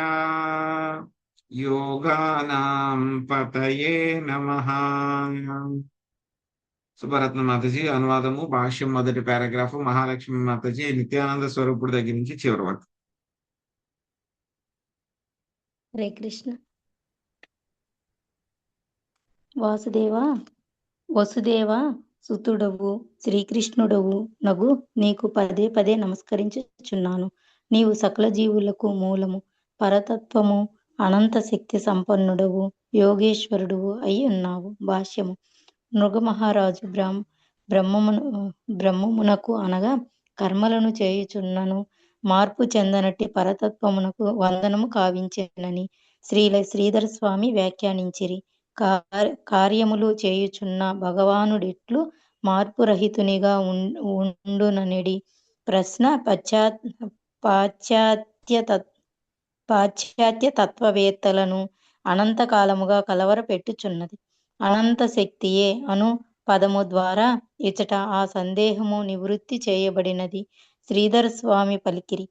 యోగానాం పతయే నమః. సుభరత్న మాతాజీ అనువాదము, భాష్యం మొదటి పారాగ్రాఫ్, మహాలక్ష్మి మాతాజీ నిత్యానంద స్వరూపుడి దగ్గర నుంచి చివరి వరకు. హరే కృష్ణ. వసుదేవ సుతుడవు శ్రీకృష్ణుడవు నగు నీకు పదే పదే నమస్కరించుచున్నాను. నీవు సకల జీవులకు మూలము, పరతత్వము, అనంత శక్తి సంపన్నుడవు, యోగేశ్వరుడువు అయి ఉన్నావు. భాష్యము. మృగ మహారాజు బ్రహ్మమునకు అనగా కర్మలను చేయుచున్నను మార్పు చెందనట్టి పరతత్వమునకు వందనము కావించెనని శ్రీధర స్వామి వ్యాఖ్యానించిరి. కార్యములు చేయుచున్న భగవానుడిట్లు మార్పు రహితునిగా ఉండుననేడి ప్రశ్న పాశ్చాత్య తత్వవేత్తలను అనంతకాలముగా కలవర పెట్టుచున్నది. అనంత శక్తియే అను పదము ద్వారా ఇచట ఆ సందేహము నివృత్తి చేయబడినది. శ్రీధర స్వామి పలికిరి.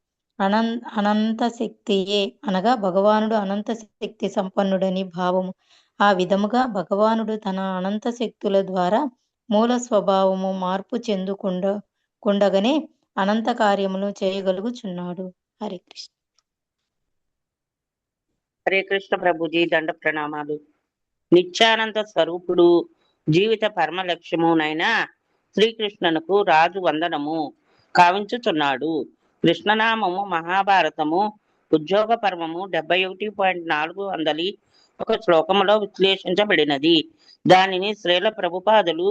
అనంత శక్తియే అనగా భగవానుడు అనంత శక్తి సంపన్నుడని భావము. ఆ విధముగా భగవానుడు తన అనంత శక్తుల ద్వారా మూల స్వభావము మార్పు చెందుకుండగానే అనంత కార్యములు చేయగలుగుచున్నాడు. హరే కృష్ణ. హరే కృష్ణ ప్రభుజీ దండ ప్రణామాలు. నిత్యానంద స్వరూపుడు జీవిత పరమ లక్ష్యమునైనా శ్రీకృష్ణునకు రాజు వందనము కావించుచున్నాడు. కృష్ణనామము మహాభారతము ఉద్యోగ పర్వము 71.4 ఒక శ్లోకములో విశ్లేషించబడినది. దానిని శ్రీల ప్రభుపాదులు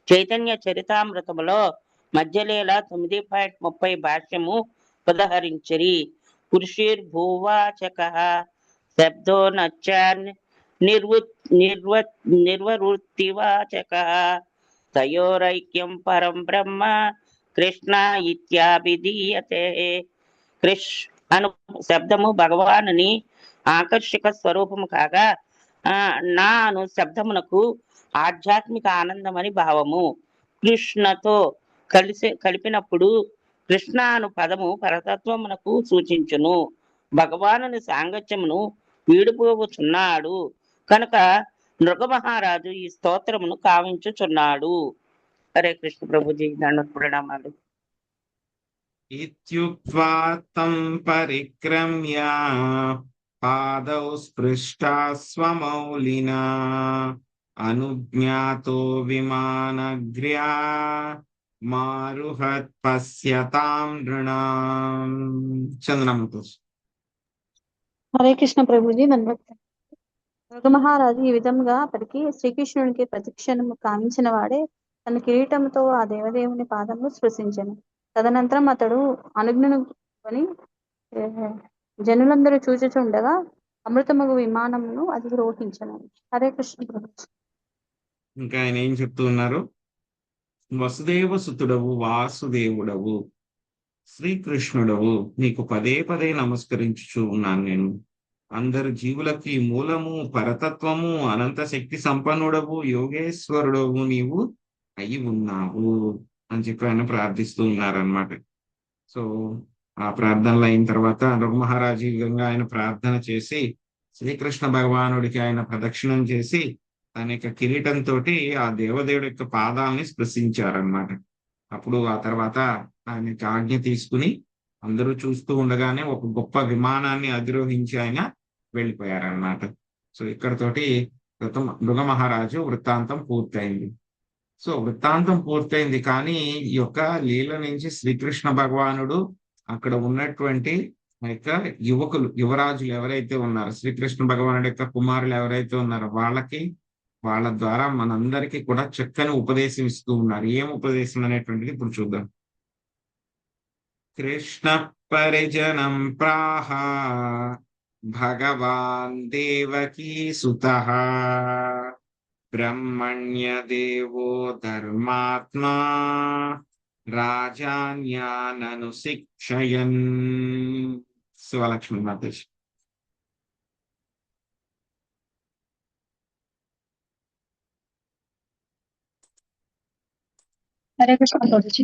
చైతన్య చరితామృతములో మధ్యలీల 9.30 భాష్యము ఉదహరించిరి. పురుషీర్భూవాచకః శబ్దో నచ్చాన్ నిర్వృత్తివాచకః తయోరైక్యం పరం బ్రహ్మ కృష్ణ ఇత్యాభిధీయతే. కృష్ అను శబ్దము భగవానుని ఆకర్షక స్వరూపము కాగా నా అను శబ్దమునకు ఆధ్యాత్మిక ఆనందమని భావము. కృష్ణతో కలిపినప్పుడు కృష్ణ అను పదము పరతత్వమునకు సూచించును. భగవానుని సాంగత్యమును వీడిపోవుచున్నాడు కనుక నృగ మహారాజు ఈ స్తోత్రమును కావించుచున్నాడు. హరే కృష్ణ ప్రభుజీ దండ ప్రణామాలు. ఇత్యుక్త్వా తం పరిక్రమ్య పాదౌ స్పృష్టా స్వమౌలినా అనుజ్ఞాతో విమానగ్ర్యా మారుహత్ పశ్యతాం నృణాం. చంద్రముతో. హరే కృష్ణ ప్రభుజీ ధన్యవాదాలు. మృగమహారాజు ఈ విధంగా పలికి శ్రీకృష్ణునికి ప్రతిక్షణము కామించిన వాడే తన కిరీటంతో ఆ దేవదేవుని పాదములు స్పృశించెను. తదనంతరం అతడు అనుజ్ఞను కొని జనులందరూ చూచుచుండగా అమృతమగు విమానమును అధిరోహించెను. హరే కృష్ణ ప్రభుజీ. ఇంకా ఆయన ఏం చెప్తూ ఉన్నారు? వసుదేవ సుతుడవు, వాసుదేవుడవు, శ్రీకృష్ణుడవు, నీకు పదే పదే నమస్కరించుచూ ఉన్నాను నేను. అందరు జీవులకి మూలము, పరతత్వము, అనంత శక్తి సంపన్నుడవు, యోగేశ్వరుడవు నీవు అయి ఉన్నావు అని చెప్పి ఆయన ప్రార్థిస్తూ ఉన్నారనమాట. సో ఆ ప్రార్థనలు అయిన తర్వాత నృగ మహారాజు ఈ విధంగా ఆయన ప్రార్థన చేసి శ్రీకృష్ణ భగవానుడికి ఆయన ప్రదక్షిణం చేసి తన యొక్క కిరీటంతో ఆ దేవదేవుడి యొక్క పాదాలని స్పృశించారనమాట. అప్పుడు ఆ తర్వాత ఆయనకి ఆజ్ఞ తీసుకుని అందరూ చూస్తూ ఉండగానే ఒక గొప్ప విమానాన్ని అధిరోహించి ఆయన వెళ్ళిపోయారనమాట. సో ఇక్కడతోటి మృగ మహారాజు వృత్తాంతం పూర్తయింది. సో వృత్తాంతం పూర్తయింది, కానీ ఈ యొక్క లీల నుంచి శ్రీకృష్ణ భగవానుడు అక్కడ ఉన్నటువంటి యొక్క యువరాజులు ఎవరైతే ఉన్నారో, శ్రీకృష్ణ భగవానుడి యొక్క కుమారులు ఎవరైతే ఉన్నారో వాళ్ళ ద్వారా మనందరికీ కూడా చక్కని ఉపదేశం ఇస్తూ ఉన్నారు. ఏం ఉపదేశం అనేటువంటిది ఇప్పుడు చూద్దాం. కృష్ణ పరిజనం ప్రాహ భగవాన్ దేవకీ సుతః బ్రహ్మణ్య దేవో ధర్మాత్మా రాజాన్యానను శిక్షయన్. శివలక్ష్మి మాతేష్. హరే కృష్ణ ప్రభుజీ.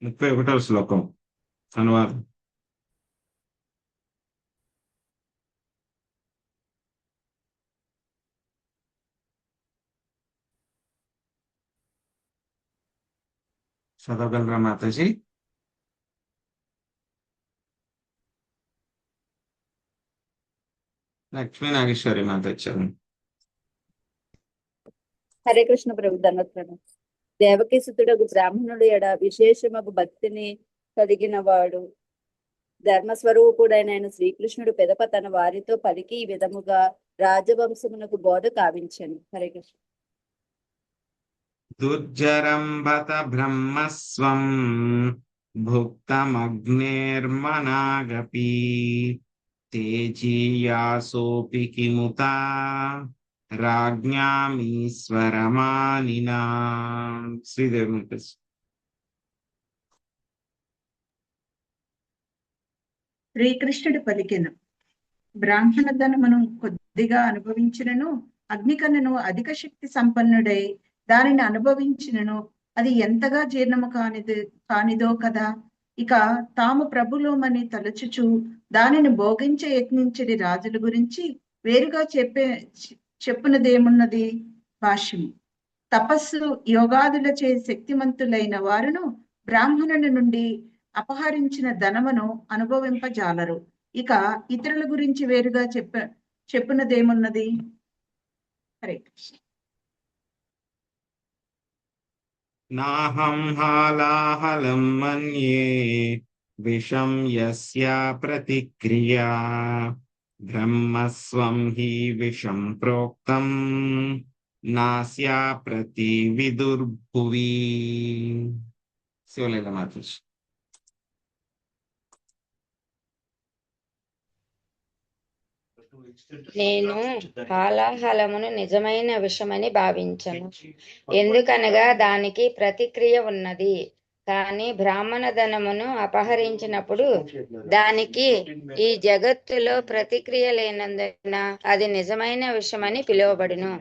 31వ శ్లోకం అనువాదం. చదవగలరా మాతాజీ? లక్ష్మీ నాగేశ్వరి మాతాజీ. హరే కృష్ణ ప్రభు ధన్యవాదాలు. దేవకీసుతుడకు బ్రాహ్మణుడు ఎడ విశేషమగు భక్తిని కలిగిన వాడు ధర్మస్వరూపుడైన శ్రీకృష్ణుడు పెదప తన వారితో పలికి ఈ విధముగా రాజవంశమునకు బోధ కావించను. హరే కృష్ణ. దుర్జరంబత బ్రహ్మస్వం భుక్తమగ్నేర్మనాగపి తేజీయాసోపి కిముత రాజ్ఞామీశ్వరమానినా. శ్రీదేవి. శ్రీకృష్ణుడు పలికెను, బ్రాహ్మణ ధనమును కొద్దిగా అనుభవించినను అగ్నికన్నును అధిక శక్తి సంపన్నుడై దానిని అనుభవించినను అది ఎంతగా జీర్ణము కానిదో కదా. ఇక తాము ప్రభులోమని తలచుచు దానిని భోగించే యత్నించడి రాజుల గురించి వేరుగా చెప్పునదేమున్నది. భాష్యము. తపస్సు యోగాదులచే శక్తిమంతులైన వారును బ్రాహ్మణుల నుండి అపహరించిన ధనమును అనుభవింపజాలరు. ఇక ఇతరుల గురించి వేరుగా చెప్పునదేమున్నది. హరే కృష్ణ. నాహం హాలాహలం మన్యే విషం యస్యా ప్రతిక్రియా బ్రహ్మస్వం హి విషం ప్రోక్తం నాస్యా ప్రతి విదుర్భువి. శివలీల మాతాజీ. నేను హాలాహలమును నిజమైన విషమని భావించను, ఎందుకనగా దానికి ప్రతిక్రియ ఉన్నది. కానీ బ్రాహ్మణ ధనమును అపహరించినప్పుడు దానికి ఈ జగత్తులో ప్రతిక్రియ లేనందున అది నిజమైన విషమని పిలువబడును.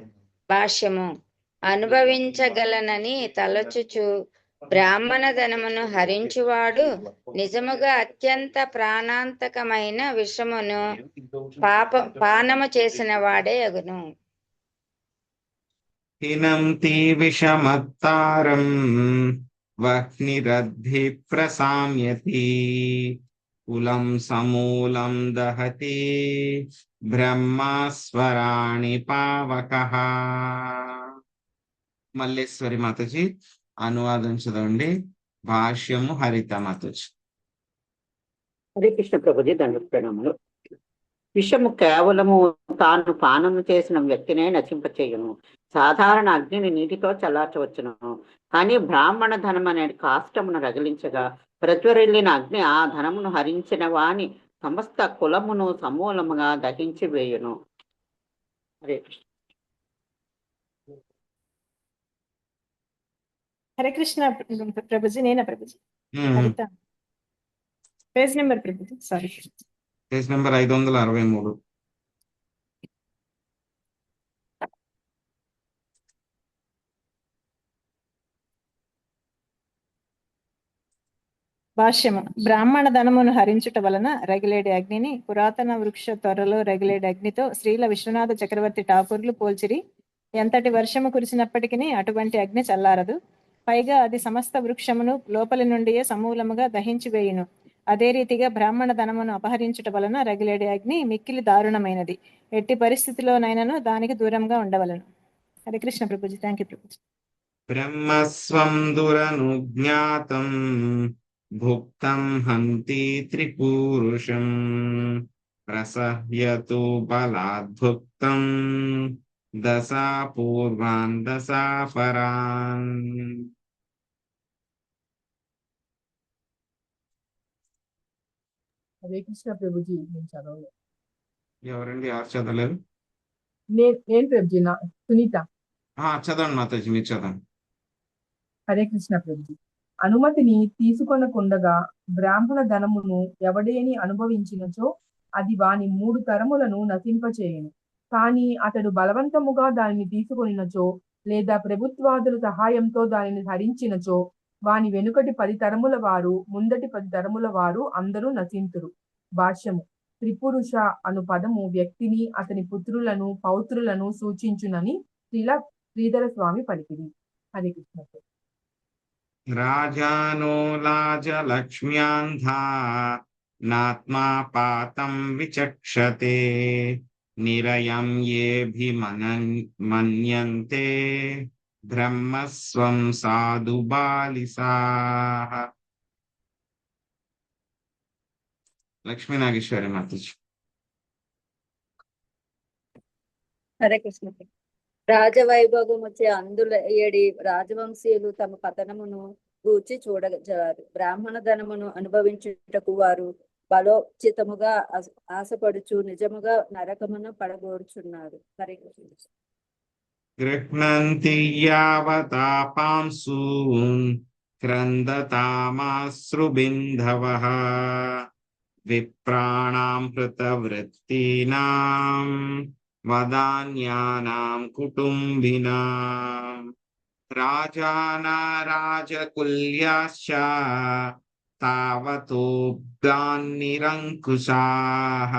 భాష్యము. అనుభవించగలనని తలచుచు బ్రాహ్మణ ధనమును హరించువాడు నిజముగా అత్యంత ప్రాణాంతకమైన విషమును పానము చేసిన వాడే అగును. హినంతి విషమత్తారం వహ్నిరద్ధి ప్రసామ్యతి కులం సమూలం దహతి బ్రహ్మస్వరాణి పావకః. మల్లేశ్వరి మాతజీ అనువాదం చదవండి. భాష్యము హరిత మాతజీ. హరే కృష్ణ ప్రభుజీ దండ ప్రణామములు. విషము కేవలము తాను పానము చేసిన వ్యక్తినే నశింపచేయును. సాధారణ అగ్నిని నీటితో చల్లార్చవచ్చును, కానీ బ్రాహ్మణ ధనం అనే కాష్టమును రగిలించగా ప్రజ్వరిల్లిన అగ్ని ఆ ధనమును హరించిన వాని సమస్త కులమును సమూలముగా దహించి వేయును. హరే కృష్ణ. హరే కృష్ణ ప్రభుజీ. నేనా ప్రభుజీ? హరిత page number Prabhuji. Sorry, page number 563. భాష్యము. బ్రాహ్మణ ధనమును హరించుట వలన రగిలేడి అగ్నిని పురాతన వృక్ష త్వరలో రగిలేడి అగ్నితో శ్రీల విశ్వనాథ చక్రవర్తి ఠాకూర్లు పోల్చిరి. ఎంతటి వర్షము కురిసినప్పటికీ అటువంటి అగ్ని చల్లారదు. పైగా అది సమస్త వృక్షమును లోపలి నుండియే సమూలముగా దహించి వేయును. అదే రీతిగా బ్రాహ్మణ ధనమును అపహరించుట వలన రగిలేడి అగ్ని మిక్కిలి దారుణమైనది. ఎట్టి పరిస్థితిలోనైనాను దానికి దూరంగా ఉండవలను. హరే కృష్ణ ప్రభుజీ. Thank you Prabhuji. బ్రహ్మస్వం దురనుజ్ఞాతం భుక్తం హంతి త్రిపురుషం ప్రసహ్యతు బలాద్భుక్తం దశా పూర్వాన్ దశా పరాన్. హరే కృష్ణ ప్రభుజీ. నేను చదవలేదు. ఎవరండి? ఎవరు చదవలేదు? నేను ప్రభుజీ. సునీత. చదవండి మాతాజీ, మీరు చదవండి. హరే కృష్ణ ప్రభుజీ. అనుమతిని తీసుకొనకుండగా బ్రాహ్మణ ధనమును ఎవడేని అనుభవించినచో అది వాని 3 తరములను నశింపచేయును. కానీ అతడు బలవంతముగా దానిని తీసుకొనినచో లేదా ప్రభుత్వాదుల సహాయంతో దానిని హరించినచో వాని వెనుకటి 10 తరముల వారు ముందటి 10 తరముల వారు అందరూ నశింతురు. భాష్యము. త్రిపురుష అను పదము వ్యక్తిని, అతని పుత్రులను, పౌత్రులను సూచించునని శ్రీధర స్వామి పలికిరి. హరే కృష్ణ. రాజానో లాజ లక్ష్మ్యాంధా నాత్మా పాతం విచక్షతే నిరయం ఏభిమన్యంతే బ్రహ్మస్వం సాధు బాలిసాః. లక్ష్మీ నాగేశ్వరి మాతాజీ. హరే కృష్ణ. రాజవైభోగం వచ్చే అందుల ఏడి రాజవంశీయులు తమ పతనమును గూర్చి చూడజారు. బ్రాహ్మణ ధనమును అనుభవించుటకు వారు బలోచితముగా ఆశపడుచు నిజముగా నరకమును పడగోరుచున్నారు. హరే కృష్ణ. గృహ్ణంతి యావతాపాంసూన్ క్రందతామాశ్రుబింధవః విప్రాణాం కృతవృత్తీనాం వదాన్యానాం కుటుంబినాం రాజానా రాజకుల్యాశ్చ తావతోబ్దాన్నిరంకుశాః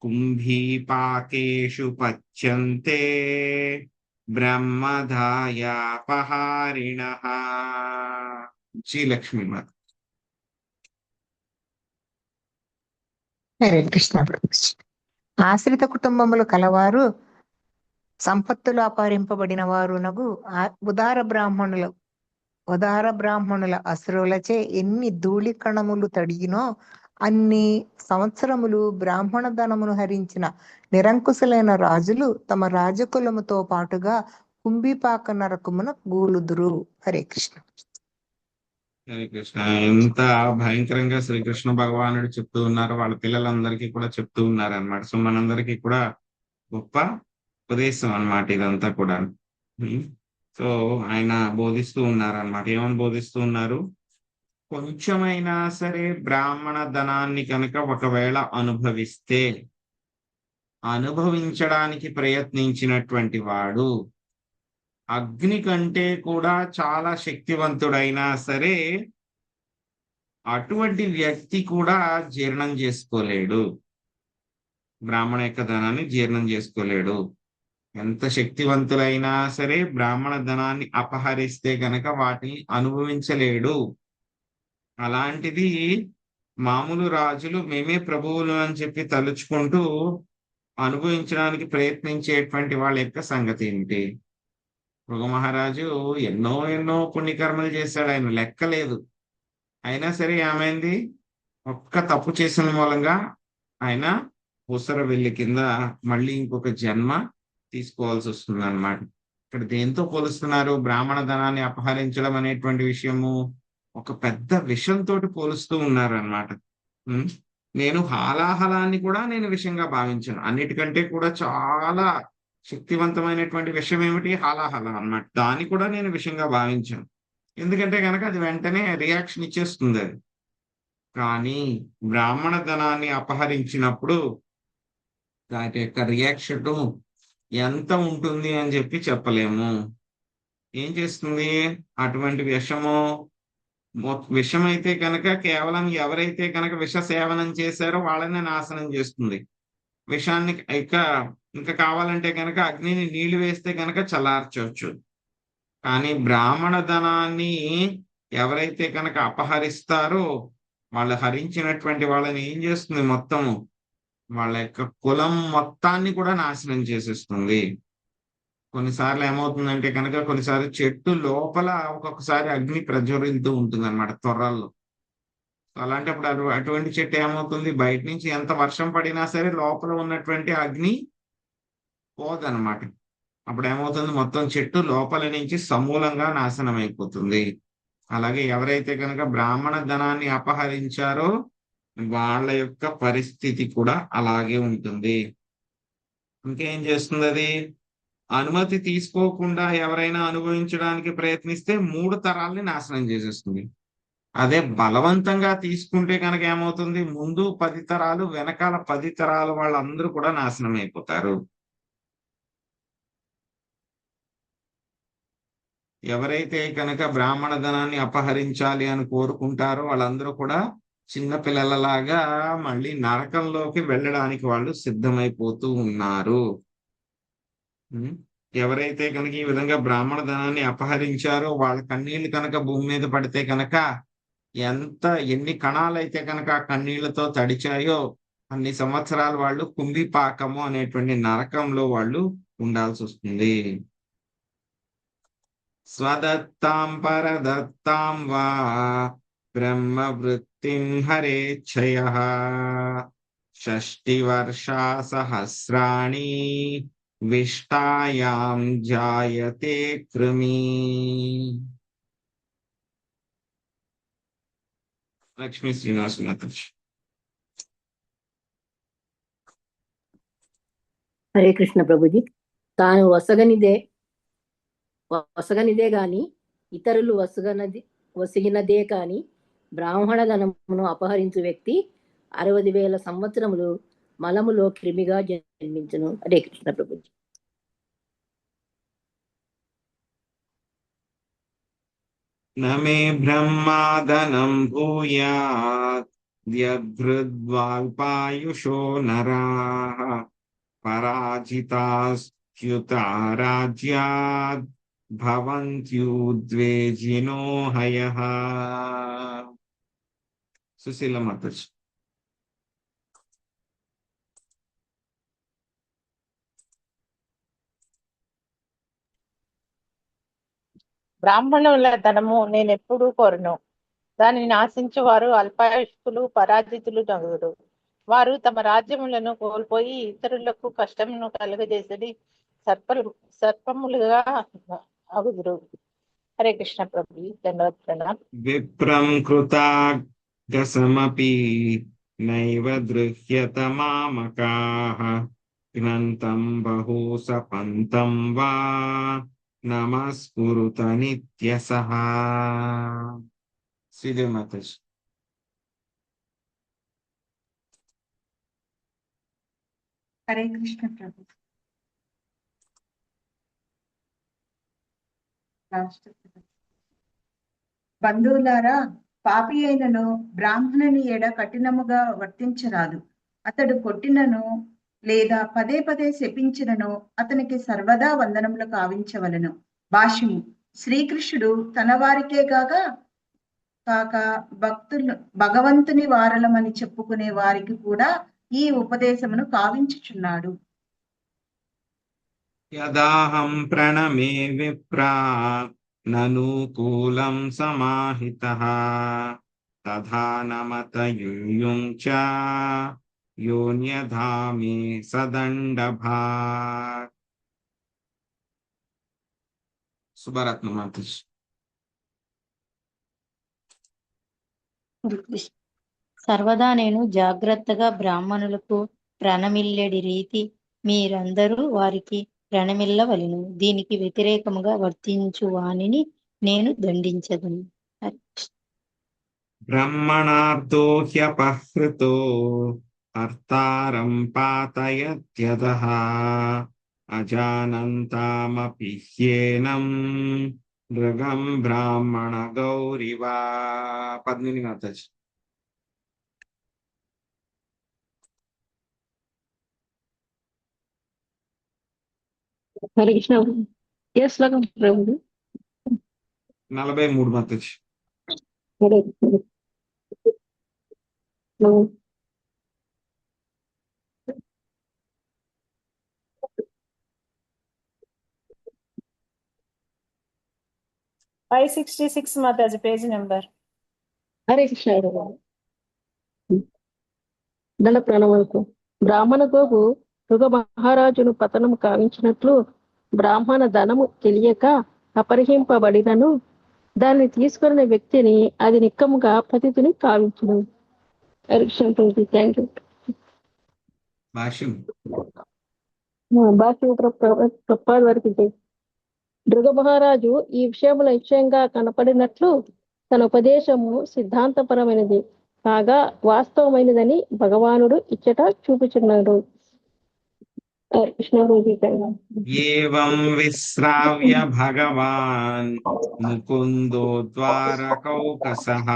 కుంభీపాకేషు పచ్యంతే బ్రహ్మధాయాపహారిణః. జీ లక్ష్మీ మాత. హరే కృష్ణ ప్రభుజీ. ఆశ్రిత కుటుంబములు కలవారు సంపత్తులు అపహరింపబడిన వారునగు ఉదార బ్రాహ్మణుల అసురులచే ఎన్ని ధూళి కణములు తడిగినో అన్ని సంవత్సరములు బ్రాహ్మణ ధనమును హరించిన నిరంకుశులైన రాజులు తమ రాజకులముతో పాటుగా కుంభీపాక నరకమున గూలుదురు. హరే కృష్ణ. హరే కృష్ణ. ఎంత భయంకరంగా శ్రీకృష్ణ భగవానుడు చెప్తూ ఉన్నారు, వాళ్ళ పిల్లలందరికీ కూడా చెప్తూ ఉన్నారు అన్నమాట. సో మనందరికీ కూడా గొప్ప ఉపదేశం అన్నమాట ఇదంతా కూడా. సో ఆయన బోధిస్తూ ఉన్నారు అన్నమాట. ఏమని బోధిస్తూ ఉన్నారు? కొంచెమైనా సరే బ్రాహ్మణ ధనాన్ని కనుక ఒకవేళ అనుభవించడానికి ప్రయత్నించినటువంటి వాడు అగ్ని కంటే కూడా చాలా శక్తివంతుడైనా సరే అటువంటి వ్యక్తి కూడా జీర్ణం చేసుకోలేడు. బ్రాహ్మణ యొక్క ధనాన్ని జీర్ణం చేసుకోలేడు. ఎంత శక్తివంతులైనా సరే బ్రాహ్మణ ధనాన్ని అపహరిస్తే గనక వాటిని అనుభవించలేడు. అలాంటిది మామూలు రాజులు మేమే ప్రభువులు అని చెప్పి తలుచుకుంటూ అనుభవించడానికి ప్రయత్నించేటువంటి వాళ్ళ యొక్క సంగతి ఏమిటి? భృగు మహారాజు ఎన్నో ఎన్నో పుణ్యకర్మలు చేశాడు, ఆయన లెక్కలేదు. అయినా సరే ఏమైంది? ఒక్క తప్పు చేసిన మూలంగా ఆయన ఉసర వెల్లి కింద మళ్ళీ ఇంకొక జన్మ తీసుకోవాల్సి వస్తుంది అన్నమాట. ఇక్కడ దేంతో పోలుస్తున్నారు? బ్రాహ్మణ ధనాన్ని అపహరించడం అనేటువంటి విషయము ఒక పెద్ద విషంతో పోలుస్తూ ఉన్నారు అన్నమాట. నేను హాలాహలాన్ని కూడా నేను విషయంగా భావించాను. అన్నిటికంటే కూడా చాలా శక్తివంతమైనటువంటి విషయం ఏమిటి? హాలాహల అన్నమాట. దాన్ని కూడా నేను విషయంగా భావించాను. ఎందుకంటే కనుక అది వెంటనే రియాక్షన్ ఇచ్చేస్తుంది అది. కానీ బ్రాహ్మణ ధనాన్ని అపహరించినప్పుడు దాని యొక్క రియాక్షన్ ఎంత ఉంటుంది అని చెప్పి చెప్పలేము. ఏం చేస్తుంది? అటువంటి విషము విషం అయితే కనుక కేవలం ఎవరైతే కనుక విష సేవనం చేశారో వాళ్ళనే నాశనం చేస్తుంది. విషాన్ని ఇంకా కావాలంటే కనుక అగ్నిని నీళ్లు వేస్తే కనుక చల్లార్చవచ్చు. కానీ బ్రాహ్మణ ధనాన్ని ఎవరైతే కనుక అపహరిస్తారో వాళ్ళు హరించినటువంటి వాళ్ళని ఏం చేస్తుంది? మొత్తము వాళ్ళ యొక్క కులం మొత్తాన్ని కూడా నాశనం చేసేస్తుంది. కొన్నిసార్లు ఏమవుతుందంటే కనుక కొన్నిసార్లు చెట్టు లోపల ఒక్కొక్కసారి అగ్ని ప్రజ్వరిల్తూ ఉంటుంది అన్నమాట త్వరల్లో. అలాంటప్పుడు అటువంటి చెట్టు ఏమవుతుంది? బయట నుంచి ఎంత వర్షం పడినా సరే లోపల ఉన్నటువంటి అగ్ని పోదన్నమాట. అప్పుడు ఏమవుతుంది? మొత్తం చెట్టు లోపల నుంచి సమూలంగా నాశనం అయిపోతుంది. అలాగే ఎవరైతే కనుక బ్రాహ్మణ ధనాన్ని అపహరించారో వాళ్ళ యొక్క పరిస్థితి కూడా అలాగే ఉంటుంది. ఇంకేం చేస్తుంది అది? అనుమతి తీసుకోకుండా ఎవరైనా అనుభవించడానికి ప్రయత్నిస్తే 3 తరాల్ని నాశనం చేసేస్తుంది. అదే బలవంతంగా తీసుకుంటే కనుక ఏమవుతుంది? ముందు 10 తరాలు, వెనకాల 10 తరాలు వాళ్ళందరూ కూడా నాశనం అయిపోతారు. ఎవరైతే కనుక బ్రాహ్మణ ధనాన్ని అపహరించాలి అని కోరుకుంటారో వాళ్ళందరూ కూడా చిన్న పిల్లలలాగా మళ్ళీ నరకంలోకి వెళ్ళడానికి వాళ్ళు సిద్ధమైపోతూ ఉన్నారు. ఎవరైతే కనుక ఈ విధంగా బ్రాహ్మణ ధనాన్ని అపహరించారో వాళ్ళ కన్నీళ్లు కనుక భూమి మీద పడితే కనుక ఎన్ని కణాలైతే కనుక ఆ కన్నీళ్లతో తడిచాయో అన్ని సంవత్సరాలు వాళ్ళు కుంభిపాకము అనేటువంటి నరకంలో వాళ్ళు ఉండాల్సి వస్తుంది. స్వదత్తాం పరదత్తాం వా బ్రహ్మ వృత్తిం హరేచ్ఛయః 60 వర్షా సహస్రాణి విష్టాయాం జాయతే కృమి. లక్ష్మీ శ్రీనివాస మాతాజీ. హరే కృష్ణ ప్రభుజీ. తాను వసగనిదే గాని ఇతరులు వసిగినదే కాని బ్రాహ్మణ ధనమును అపహరించు వ్యక్తి 60,000 సంవత్సరములు మలములో క్రిమిగా జన్మించును. హరే కృష్ణ ప్రభుజీ. నమే బ్రహ్మాదనం భూయాత్ యద్భృద్వాల్పాయుషో నరాః పరాజితాస్త్యుతా రాజ్యాద్ భవంత్యుద్వేజినో హయః. సుశీల మాతాజీ. బ్రాహ్మణుల ధనము నేనెప్పుడూ కోరను. దానిని ఆశించు వారు అల్పాయుష్కులు, పరాజితులు నగుదురు. వారు తమ రాజ్యములను కోల్పోయి ఇతరులకు కష్టమును కలుగజేసడి సర్పములుగా అగుదురు. హరే కృష్ణ ప్రభు. ధన్యవాద ప్రణామ్. విప్రం కృతాగసమపి నైవ దృహ్యత మామకాః గ్నంతం బహూసపంతం వా నమస్కురుత నిత్యసః. శ్రీదేవి మాతాజీ. హరే కృష్ణ ప్రభు. బంధువులారా, పాపి అయినను బ్రాహ్మణుని ఎడ కఠినముగా వర్తించరాదు. అతడు కొట్టినను లేదా పదే పదే శపించినను అతనికి సర్వదా వందనములు కావించవలను. భాష్యము. శ్రీకృష్ణుడు తన వారికే గాక కాక భగవంతుని వారలమని చెప్పుకునే వారికి కూడా ఈ ఉపదేశమును కావించుచున్నాడు. యదాహం ప్రణమే విప్రా ననుకూలం సమాహితః తథా నమత యూయుంచ యోన్యధామి సదండభాగ్. శుభరత్న మాతాజీ. సర్వదా నేను జాగ్రత్తగా బ్రాహ్మణులకు ప్రణమిల్లెడి రీతి మీరందరూ వారికి ప్రణమిల్లవలెను. దీనికి వ్యతిరేకముగా వర్తించు వానిని నేను దండించదును. బ్రహ్మణార్థో హ్యపహృతో హర్తారం పాతయత్యదః అజానంతామపి హ్యేనం మృగం బ్రాహ్మణ గౌరివా. పద్మిని మాతాజీ. హరే కృష్ణ. ఏ శ్లోకం ప్రభు? 43 మాతాజీ. హరే కృష్ణ. 566 మాతాజీ, పేజ్ నెంబర్. హరే కృష్ణ. దండ ప్రణామాలకు. బ్రాహ్మణ గోవు మృగ మహారాజును పతనము కావించినట్లు బ్రాహ్మణ ధనము తెలియక అపహరింపబడినను దాన్ని తీసుకున్న వ్యక్తిని అది నిక్కముగా పతితుని కావించును. Thank you. భాష్యం. ప్రపాద వరకు. మృగ మహారాజు ఈ విషయముల నిశ్చయంగా కనపడినట్లు తన ఉపదేశము సిద్ధాంతపరమైనది కాగా వాస్తవమైనదని భగవానుడు ఇచ్చట చూపుచున్నాడు. ఏవం విశ్రావ్య భగవాన్ ముకుందో ద్వారకౌకసః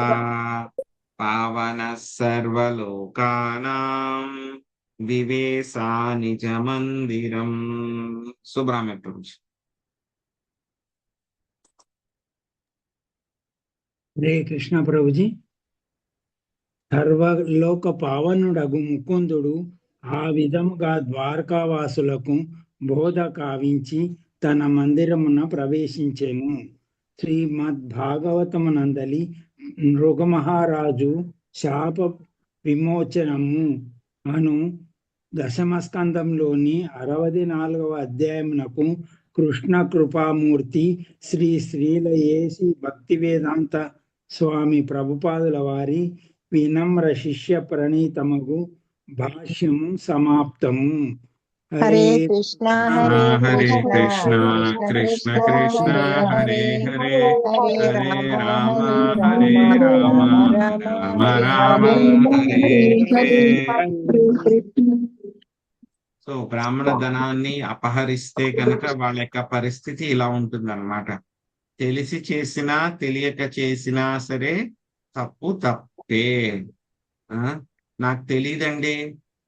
పావనః సర్వలోకానాం వివేశా నిజ మందిరం. సుబ్రహ్మణ్య ప్రభుజీ. హరే కృష్ణ ప్రభుజీ. సర్వలోక పావనుడగు ముకుందుడు ఆ విధముగా ద్వారకావాసులకు బోధ కావించి తన మందిరమున ప్రవేశించెను. శ్రీమద్ భాగవతమునందలి మృగమహారాజు శాప విమోచనము అను దశమ స్కందంలోని 64వ అధ్యాయమునకు కృష్ణ కృపామూర్తి శ్రీ శ్రీలయేసి భక్తి వేదాంత స్వామి ప్రభుపాదుల వారి వినమ్ర శిష్య ప్రణీతమగు భాష్యము సమాప్తము. హరే కృష్ణ హరే కృష్ణ కృష్ణ కృష్ణ హరే హరే హరే రామ హరే రామ రామ రామ హరే హరే. సో బ్రాహ్మణ ధనాన్ని అపహరిస్తే కనుక వాళ్ళ యొక్క పరిస్థితి ఇలా ఉంటుంది అన్నమాట. తెలిసి చేసినా తెలియక చేసినా సరే తప్పు తప్పే. నాకు తెలియదండి,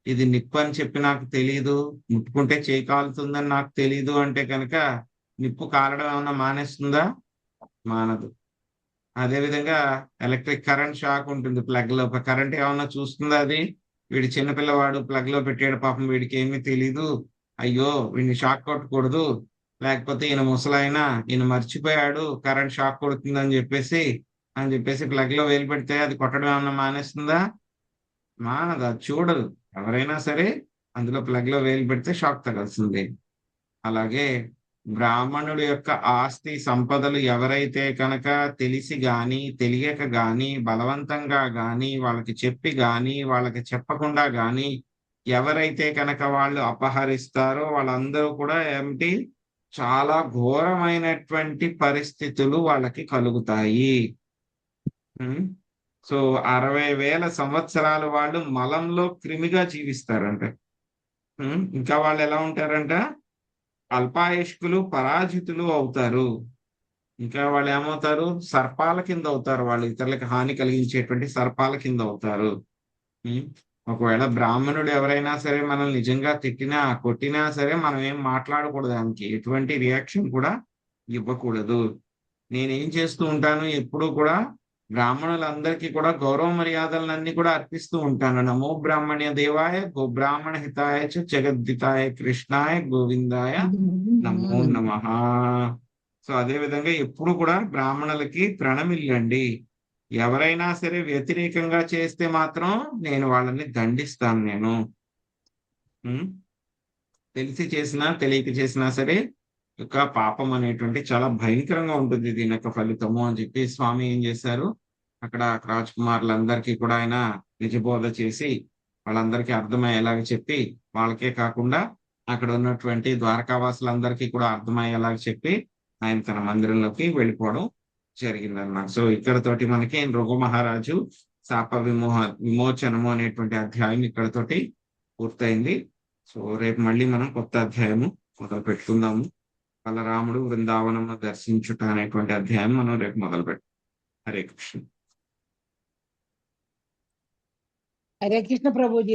ఇది నిప్పు అని చెప్పి నాకు తెలీదు, ముట్టుకుంటే చేయి కాలుతుందని నాకు తెలీదు అంటే కనుక నిప్పు కాలడం ఏమన్నా మానేస్తుందా? మానదు. అదేవిధంగా ఎలక్ట్రిక్ కరెంట్ షాక్ ఉంటుంది ప్లగ్ లో. కరెంట్ ఏమన్నా చూస్తుందా? అది వీడి చిన్నపిల్లవాడు ప్లగ్ లో పెట్టాడు, పాపం వీడికి ఏమీ తెలీదు, అయ్యో వీడిని షాక్ కొట్టకూడదు, లేకపోతే ఈయన ముసలాయన ఈయన మర్చిపోయాడు కరెంట్ షాక్ కొడుతుందని చెప్పేసి ప్లగ్ లో వేలు పెడితే అది కొట్టడం ఏమన్నా మానేస్తుందా? మానదు. అది చూడదు. ఎవరైనా సరే అందులో ప్లగ్ లో వేలు పెడితే షాక్ తగల్సిందే. అలాగే బ్రాహ్మణుడి యొక్క ఆస్తి సంపదలు ఎవరైతే కనుక తెలిసి గాని తెలియక గాని బలవంతంగా గాని వాళ్ళకి చెప్పి గాని వాళ్ళకి చెప్పకుండా గాని ఎవరైతే కనుక వాళ్ళు అపహరిస్తారో వాళ్ళందరూ కూడా ఏమిటి చాలా ఘోరమైనటువంటి పరిస్థితులు వాళ్ళకి కలుగుతాయి. సో 60,000 సంవత్సరాలు వాళ్ళు మలంలో క్రిమిగా జీవిస్తారంట. ఇంకా వాళ్ళు ఎలా ఉంటారంట? అల్పాయుష్కులు పరాజితులు అవుతారు. ఇంకా వాళ్ళు ఏమవుతారు? సర్పాల కింద అవుతారు. వాళ్ళు ఇతరులకు హాని కలిగించేటువంటి సర్పాల కింద అవుతారు. ఒకవేళ బ్రాహ్మణుడు ఎవరైనా సరే మనల్ని నిజంగా తిట్టినా కొట్టినా సరే మనం ఏం మాట్లాడకూడదు, దానికి ఎటువంటి రియాక్షన్ కూడా ఇవ్వకూడదు. నేనేం చేస్తూ ఉంటాను, ఎప్పుడూ కూడా బ్రాహ్మణులందరికీ కూడా గౌరవ మర్యాదలన్నీ కూడా అర్పిస్తూ ఉంటాను. నమో బ్రాహ్మణ్య దేవాయ గో బ్రాహ్మణ హితాయ చ జగద్దితాయ కృష్ణాయ గోవిందాయ నమో నమః. సో అదే విధంగా ఎప్పుడు కూడా బ్రాహ్మణులకి ప్రణమిల్లండి. ఎవరైనా సరే వ్యతిరేకంగా చేస్తే మాత్రం నేను వాళ్ళని దండిస్తాను. నేను తెలిసి చేసినా తెలియక చేసినా సరే యొక్క పాపం అనేటువంటి చాలా భయంకరంగా ఉంటుంది దీని యొక్క ఫలితము అని చెప్పి స్వామి ఏం చేశారు, అక్కడ రాజ్ కుమారులందరికీ కూడా ఆయన నిజబోధ చేసి వాళ్ళందరికీ అర్థమయ్యేలాగా చెప్పి, వాళ్ళకే కాకుండా అక్కడ ఉన్నటువంటి ద్వారకావాసులందరికీ కూడా అర్థమయ్యేలాగా చెప్పి ఆయన తన మందిరంలోకి వెళ్ళిపోవడం జరిగిందన్నమాట. సో ఇక్కడతోటి మనకి నృగ మహారాజు శాప విమోచనము అనేటువంటి అధ్యాయం ఇక్కడతోటి పూర్తయింది. సో రేపు మళ్ళీ మనం కొత్త అధ్యాయము మొదలు పెట్టుకుందాము. బలరాముడు బృందావనము దర్శించుట అనేటువంటి అధ్యాయం మనం రేపు మొదలు పెట్టాం. హరే కృష్ణ. హరే కృష్ణ ప్రభుజీ.